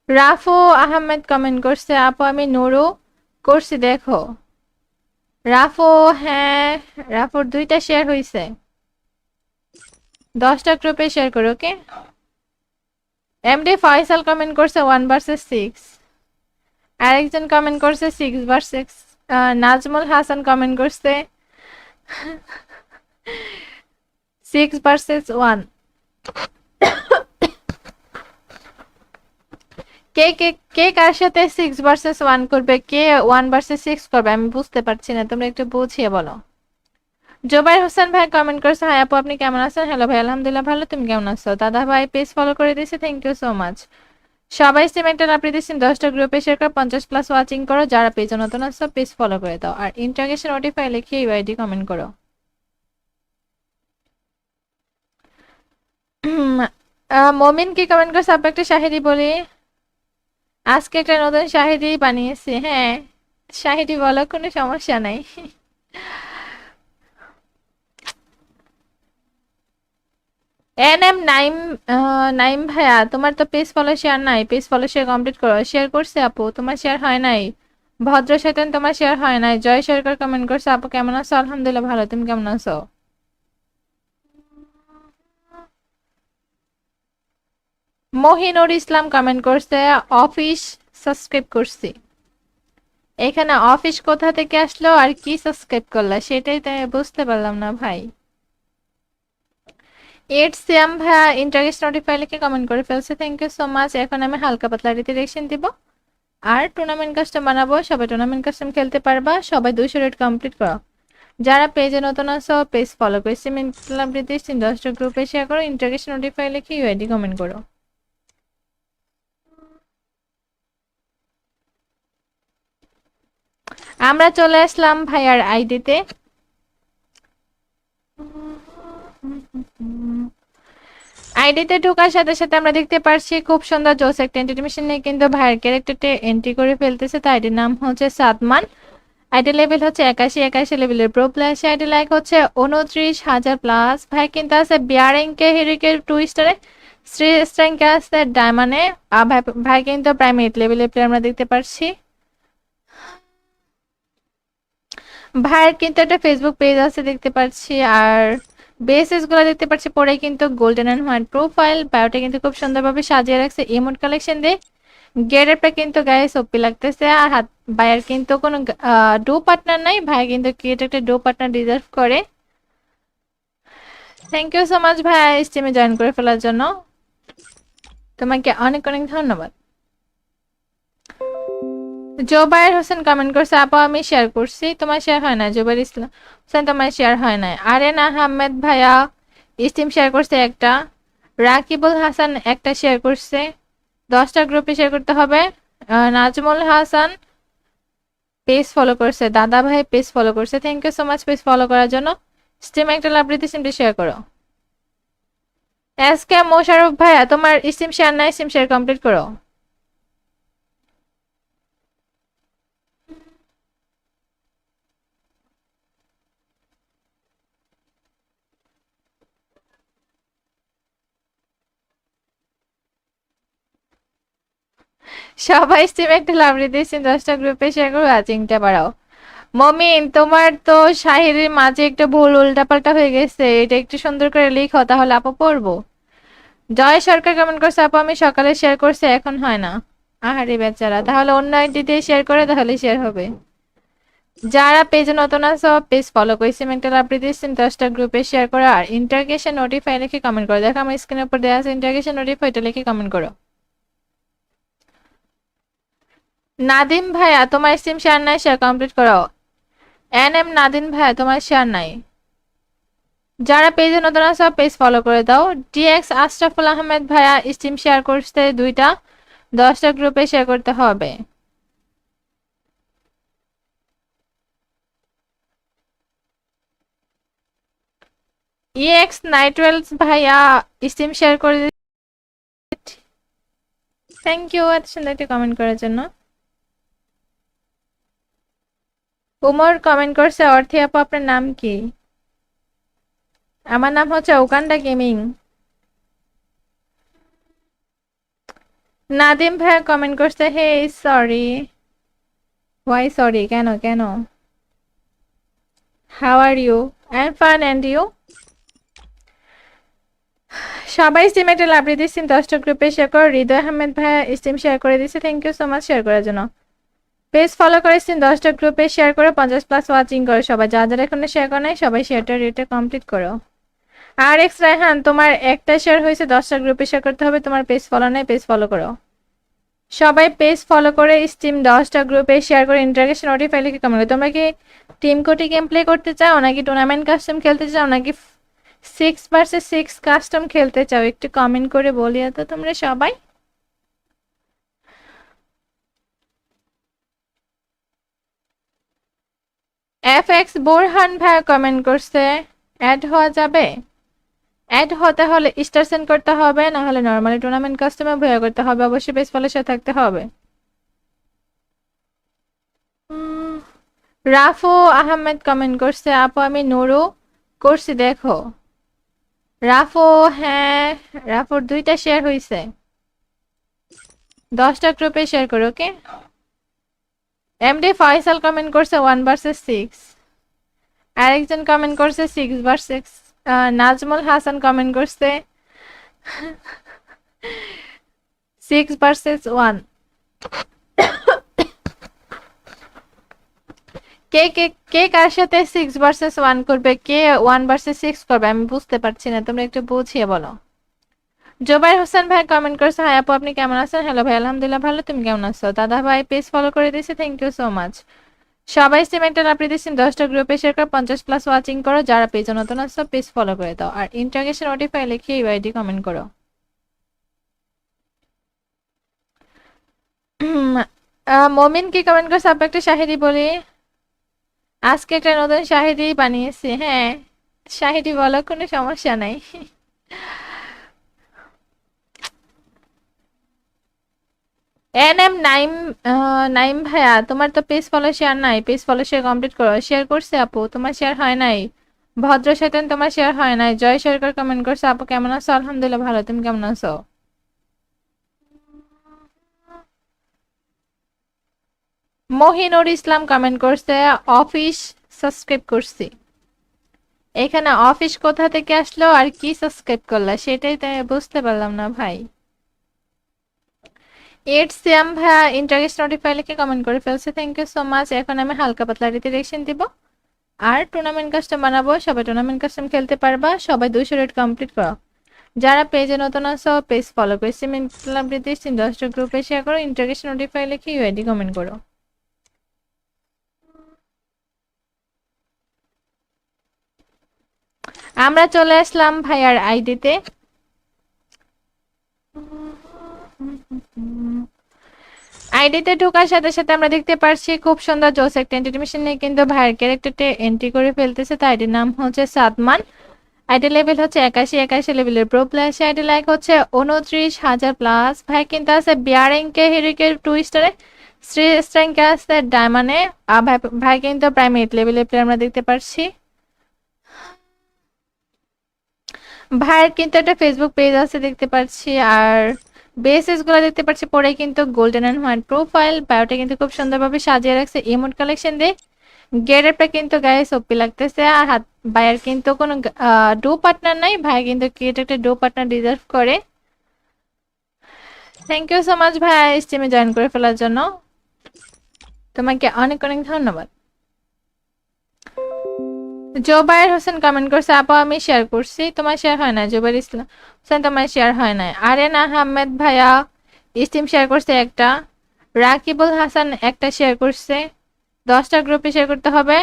রাফু আহমেদ কমেন্ট করছে আপু আমি নুরু করছি দেখো। রাফো, হ্যাঁ রাফোর 2টা শেয়ার হয়েছে। 10টা গ্রুপে শেয়ার করো, ওকে। এমডি ফয়সাল কমেন্ট করছে 1 ভার্সেস 6। আরেকজন কমেন্ট করছে 6 ভার্সেস। নাজমুল হাসান কমেন্ট করছে 6 ভার্সেস 1। কে কে কে কার সাথে 6 ভার্সেস 1 করবে, কে 1 ভার্সেস 6 করবে, আমি বুঝতে পারছি না, তোমরা একটু বুঝিয়ে বলো। জোবাইর হোসেন ভাই কমেন্ট করছে, হাই আপু আপনি কেমন আছেন? হ্যালো ভাই, আলহামদুলিল্লাহ ভালো, তুমি কেমন আছো? দাদা ভাই পেজ ফলো করে দিয়েছে, থ্যাংক ইউ সো মাচ। সবাই সিমেন্টাল আপনি দিচ্ছেন 10টা গ্রুপে শেয়ার করে 50+ ওয়াচিং করো, যারা পেজে নতুন আছো পেজ ফলো করে দাও, আর ইন্টারগেশন নোটিফাই লিখে ইউআইডি কমেন্ট করো। মমিন কি কমেন্ট করছে? আপু একটা শাহিরি বলি। আজকে একটা নতুন শাহিরি বানিয়েছি, হ্যাঁ শাহিরি বলো, কোনো সমস্যা নাই। নাইম, নাইম ভাইয়া তোমার তো পেজ ফলো শেয়ার নাই, পেজ ফলো শেয়ার কমপ্লিট করো। শেয়ার করছে আপু, তোমার শেয়ার হয় নাই। ভদ্র শয়তান তোমার শেয়ার হয় নাই। জয় সরকার কমেন্ট করছে, আপু কেমন আছো? আলহামদুলিল্লাহ ভালো, তুমি কেমন আছো? মহিনুর ইসলাম কমেন্ট করছে, অফিস সাবস্ক্রাইব করছি। এখানে অফিস কোথা থেকে আসলো আর কি সাবস্ক্রাইব করলা, সেটাই তো আমি বুঝতে পারলাম না ভাই। এইট সিয়াম ভাইয়া ইন্টারেস্ট নোটিফাই লিখে কমেন্ট করে ফেলছে, থ্যাংক ইউ সো মাচ। এখন আমি হালকা পাতলা রিডিরেকশন দিব আর টুর্নামেন্ট কাস্টম বানাবো, সবাই টুর্নামেন্ট কাস্টম খেলতে পারবা। সবাই 200 রেট কমপ্লিট করো। যারা পেজে নতুন আছো পেজ ফলো করে সিমেন্ট 10টা গ্রুপে শেয়ার করো, ইন্টারেস্ট নোটিফাই লিখে ইউআইডি কমেন্ট করো। আমরা চলে আসলাম ভাইয়ার আইডিতে। আইডিতে ঢোকার সাথে সাথে আমরা দেখতে পারছি খুব সুন্দর জোস একটা এন্টিমেশন নিয়ে কিন্তু ভাইয়ের ক্যারেক্টারটা এন্ট্রি করে ফেলতেছে। তাই আইডির নাম হচ্ছে সাদমান। আইডি লেভেল হচ্ছে 81 লেভেলের প্রো প্লাস। আইডি লাইক হচ্ছে 29,000 প্লাস। ভাই কিন্তু আছে বিয়ারিংকে হিরিকে 2 স্টারে, 3 স্ট্যাঙ্কে আছে ডায়মন্ডে। আর ভাই ভাই কিন্তু প্রাইম 8 লেভেলের প্লেয়ার আমরা দেখতে পারছি। ভাইয়ের কিন্তু একটা ফেসবুক পেজ আছে দেখতে পাচ্ছি, আর বেসেস গুলো দেখতে পাচ্ছি পরে কিন্তু গোল্ডেন এন্ড হোয়াইট প্রোফাইল। বায়োটা কিন্তু খুব সুন্দরভাবে সাজিয়ে রাখছে ইমোট কালেকশন দিয়ে। গেটআপটা কিন্তু গায়ে সপি লাগতেছে। আর হাত ভাইয়ের কিন্তু কোনো ডো পার্টনার নাই, ভাই কিন্তু ক্রিয়েট একটা ডো পার্টনার ডিজার্ভ করে। থ্যাংক ইউ সো মাচ ভাই স্টিমে জয়েন করে ফেলার জন্য, তোমাকে অনেক অনেক ধন্যবাদ। জোবায়ের হোসেন কমেন্ট করছে, আপা আমি শেয়ার করছি, তোমার শেয়ার হয় না। জোবায়ের ইসলাম হোসেন তোমার শেয়ার হয় না। আরেন আহমেদ ভাইয়া স্টিম শেয়ার করছে একটা। রাকিবুল হাসান একটা শেয়ার করছে। 10টা গ্রুপে শেয়ার করতে হবে। নাজমুল হাসান পেজ ফলো করছে, দাদা ভাই পেজ ফলো করছে, thank you so much page follow করার জন্য। স্টিম একটা লাভ দিতে সিমটি শেয়ার করো। এসকে মোশারফ ভাইয়া তোমার স্টিম শেয়ার নাই, স্টিম শেয়ার কমপ্লিট করো। সবাই স্টিমে একটা লাভ দিতেছেন, 10টা গ্রুপে শেয়ার করো, ওয়াচিংটা বাড়াও। মমিন তোমার তো শাহিরের মাঝে একটা ভুল উল্টাপাল্টা হয়ে গেছে, এটা একটু সুন্দর করে লিখো তাহলে আপু পড়বো। জয় সরকার কমেন্ট করছে, আপু আমি সকালে শেয়ার করছি এখন হয় না। আহারে বেচারা, তাহলে অন্য আইডি দিয়ে শেয়ার করে তাহলে শেয়ার হবে। যারা পেজে নতুন আছো পেজ ফলো করে সিমেন্টাল আপডেট দিচ্ছেন 10টা গ্রুপে শেয়ার করো, আর ইন্টারগেশন নোটিফাই লিখে কমেন্ট করো। দেখো আমার স্ক্রিনের উপর দেওয়া আছে ইন্টারগেশন নোটিফাই, এটা লিখে কমেন্ট করো। নাদিম ভাইয়া তোমার সিম শেয়ার নাই, শেয়ার কমপ্লিট করো। নাদিম ভাইয়া তোমার শেয়ার নাই। যারা পেজে নতুন আছে পেজ ফলো করে দাও। ডিএক্স আশরাফুল আহমেদ ভাইয়া স্টিম শেয়ার করতে 2টা, 10টা গ্রুপে শেয়ার করতে হবে। ইএক্স নাইট্রেলস ভাইয়া স্টিম শেয়ার করে, থ্যাংক ইউ এত সুন্দর একটা কমেন্ট করার জন্য। উমর কমেন্ট করছে, অর্থে আপু আপনার নাম কি? আমার নাম হচ্ছে ওকান্ডা গেমিং। নাদিম ভাইয়া কমেন্ট করছে, হে সরি। ওয়াই সরি, কেন কেন? How are you? I am fine and you? সবাই স্টিম একটা লাভ দিয়ে স্টিম 10টা গ্রুপে শেয়ার করো। হৃদয় আহমেদ ভাইয়া স্টিম শেয়ার করে দিচ্ছে, thank you so much share করার জন্য। পেজ ফলো করে স্টিম 10টা গ্রুপে শেয়ার করে 50+ ওয়াচিং করো সবাই। যারা এখনো শেয়ার করে নাই সবাই শেয়ারটা রেটে কমপ্লিট করো। আর এক্স রায়হান, তোমার একটা শেয়ার হয়েছে, 10টা গ্রুপে শেয়ার করতে হবে, তোমার পেজ ফলো নাই, পেজ ফলো করো সবাই। পেজ ফলো করে স্টিম 10টা গ্রুপে শেয়ার করে ইন্টারগ্রেশন নোটিফাই লিখে কমেন্ট করো। তোমরা কি টিম কোটি গেম প্লে করতে চাও, নাকি টুর্নামেন্ট কাস্টম খেলতে চাও, নাকি 6 vs 6 কাস্টম খেলতে চাও? একটু কমেন্ট করে বলিয়া তো তোমরা সবাই। FX বোরহান ভাই কমেন্ট করছে, অ্যাড হওয়া যাবে? অ্যাড হতে হলে স্টার সেন্ড করতে হবে, না হলে নরমালি টুর্নামেন্ট কাস্টমে ভয়া করতে হবে, অবশ্যই পেজ ফলোর সাথে থাকতে হবে। রাফু আহমেদ কমেন্ট করছে, আপু আমি নুরু করছি দেখো। রাফু, হ্যাঁ রাফুর 2টা শেয়ার হয়েছে, 10টা গ্রুপে শেয়ার করো। ওকে, এমডি ফয়সাল কমেন্ট করছে 1 vs 6। আরেকজন কমেন্ট করছে 6 vs 6। নাজমুল হাসান কমেন্ট করছে 6 vs 1। কে কে কে কার সাথে 6 vs 1 করবে, কে 1 vs 6 করবে, আমি বুঝতে পারছি না, তোমরা একটু বুঝিয়ে বলো। জোবাইর হোসেন ভাই কমেন্ট করছে, হাই আপু আপনি কেমন আছেন? হ্যালো ভাই, আলহামদুলিল্লাহ ভালো, তুমি কেমন আছো? দাদা ভাই পেজ ফলো করে দিয়েছে, থ্যাংক ইউ সো মাচ। সবাই সিমেন্টাল আপনি দিচ্ছেন 10টা গ্রুপে শেয়ার করে 50+ ওয়াচিং করো। যারা পেজ নতুন আসছো পেজ ফলো করে দাও, আর ইন্টারগ্রেশন নোটিফাই লিখে ইউআইডি কমেন্ট করো। মমিন কি কমেন্ট করছে, আপু একটা শাহিরি বলি। আজকে একটা নতুন শাহিরি বানিয়েছি। হ্যাঁ শাহিরি বলো, কোনো সমস্যা নাই। এনএম নাইম, নাইম ভাইয়া তোমার তো পেজ ফলো শেয়ার নাই, পেজ ফলো শেয়ার কমপ্লিট করো। শেয়ার করছে আপু, তোমার শেয়ার হয় নাই। ভদ্র শয়তান, তোমার শেয়ার হয় নাই। জয় সরকার কমেন্ট করছে, আপু কেমন আছো? আলহামদুলিল্লাহ ভালো, তুমি কেমন আছো? মহিনুর ইসলাম কমেন্ট করছে, অফিস সাবস্ক্রাইব করছি। এখানে অফিস কোথা থেকে আসলো আর কি সাবস্ক্রাইব করলা, সেটাই তাই বুঝতে পারলাম না ভাই। সিয়াম ভাইয়া ইন্টারেস্ট নোটিফাই লিখে কমেন্ট করে ফেলছে, থ্যাংক ইউ সো মাচ। এখন আমি হালকা পাতলা রিডিরেকশন দিব আর টুর্নামেন্ট কাস্টম বানাবো। সবাই টুর্নামেন্ট কাস্টম খেলতে পারবা, সবাই 200 রেট কমপ্লিট করো। যারা পেজে নতুন আছো পেজ ফলো করে সিমেন্ট ক্লাব দিতে 10টা গ্রুপে শেয়ার করো, ইন্টারেস্ট নোটিফাই লিখে ইউআইডি কমেন্ট করো। আমরা চলে আসলাম ভাইয়ার আইডিতে। আইডিতে ঢোকার সাথে সাথে আমরা দেখতে পাচ্ছি খুব সুন্দর জোস একটা এন্টিমেশন নিয়ে কিন্তু ভাইয়ের ক্যারেক্টারটা এন্ট্রি করে ফেলতেছে। তাই আইডির নাম হচ্ছে সাদমান, আইডি লেভেল হচ্ছে 81 লেভেলের প্রো প্লেয়ার। আইডি লাইক হচ্ছে 29,000+। ভাই কিন্তু আছে বিয়ারিংকে হিরিকে 2 স্টারে, শ্রী স্ট্রেংকে আছে ডায়মন্ডে। ভাই কিন্তু প্রাইম 8 লেভেলের প্লেয়ার আমরা দেখতে পাচ্ছি। ভাইয়ের কিন্তু একটা ফেসবুক পেজ আছে দেখতে পাচ্ছি, আর বেসেস গুলো দেখতে পাচ্ছি পরে কিন্তু গোল্ডেন এন্ড হোয়াইট প্রোফাইল। বায়োটা কিন্তু খুব সুন্দরভাবে সাজিয়ে রাখছে ইমোট কালেকশন দিয়ে। গেটআপটা কিন্তু গায়ে সপ্পি লাগতেছে। আর হাত ভাইয়ের কিন্তু কোনো ডো পার্টনার নাই, ভাই কিন্তু ক্রিয়েট একটা ডো পার্টনার ডিজার্ভ করে। থ্যাংক ইউ সো মাচ ভাই স্টিমে জয়েন করে ফেলার জন্য, তোমাকে অনেক অনেক ধন্যবাদ। জোবাইর হোসেন কমেন্ট করছে, আপা আমি শেয়ার করছি, তোমার শেয়ার হয় না। জোবাইর ইসলাম হোসেন, তোমার শেয়ার হয় না। আরেন আহমেদ ভাইয়া স্টিম শেয়ার করছে একটা। রাকিবুল হাসান একটা শেয়ার করছে, 10টা গ্রুপে শেয়ার করতে হবে।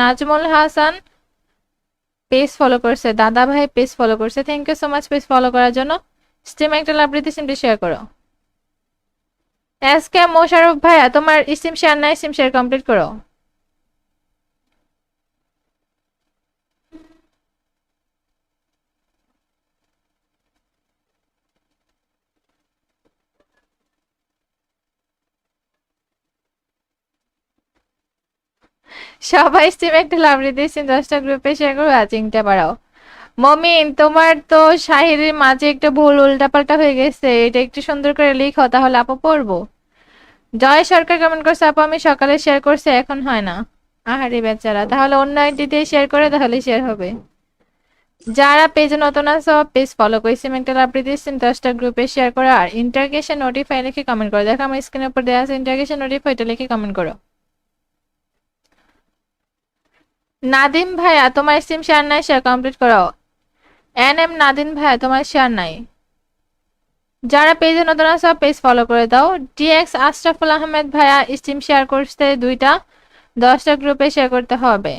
নাজমুল হাসান পেজ ফলো করছে, দাদা ভাই পেজ ফলো করছে, thank you so much page follow করার জন্য। স্টিম একটা লাভ দিতে সিমটি শেয়ার করো। এসকে মোশারফ ভাইয়া তোমার স্টিম শেয়ার নাই, স্টিম শেয়ার কমপ্লিট করো। সবাই স্টিম একটা লাভ দিয়েছেন, 10টা গ্রুপে শেয়ার করো, ওয়াচিংটা বাড়াও। মমিন তোমার তো শাহিরের মাঝে একটা ভুল উল্টাপাল্টা হয়ে গেছে, এটা একটু সুন্দর করে লিখো তাহলে আপু পড়বো। জয় সরকার কমেন্ট করছে, আপু আমি সকালে শেয়ার করছি এখন হয় না। আহারে বেচারা, তাহলে অন্য আইডি দিয়ে শেয়ার করে, তাহলে শেয়ার হবে। যারা পেজে নতুন আছো পেজ ফলো করে সিমেন্টাল আপডেট দিচ্ছেন 10টা গ্রুপে শেয়ার করো, আর ইন্টারগেশন নোটিফাই লিখে কমেন্ট করো। দেখো আমার স্ক্রিনের উপর দেওয়া আছে ইন্টারগেশন নোটিফাই, এটা লিখে কমেন্ট করো। নাদিম ভাইয়া তোমার স্ট্রিম শেয়ার নাই, শেয়ার কমপ্লিট করো। এম নাদিম ভাইয়া তোমার শেয়ার নাই। যারা পেজে নতুন আছো পেজ ফলো করে দাও। ডিএক্স আশরাফুল আহমেদ ভাইয়া স্ট্রিম শেয়ার করতে 2টা, 10টা গ্রুপে শেয়ার করতে হবে।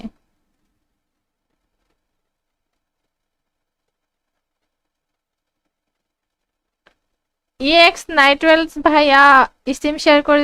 ইএক্স নাইট্রেলস ভাইয়া স্ট্রিম শেয়ার করে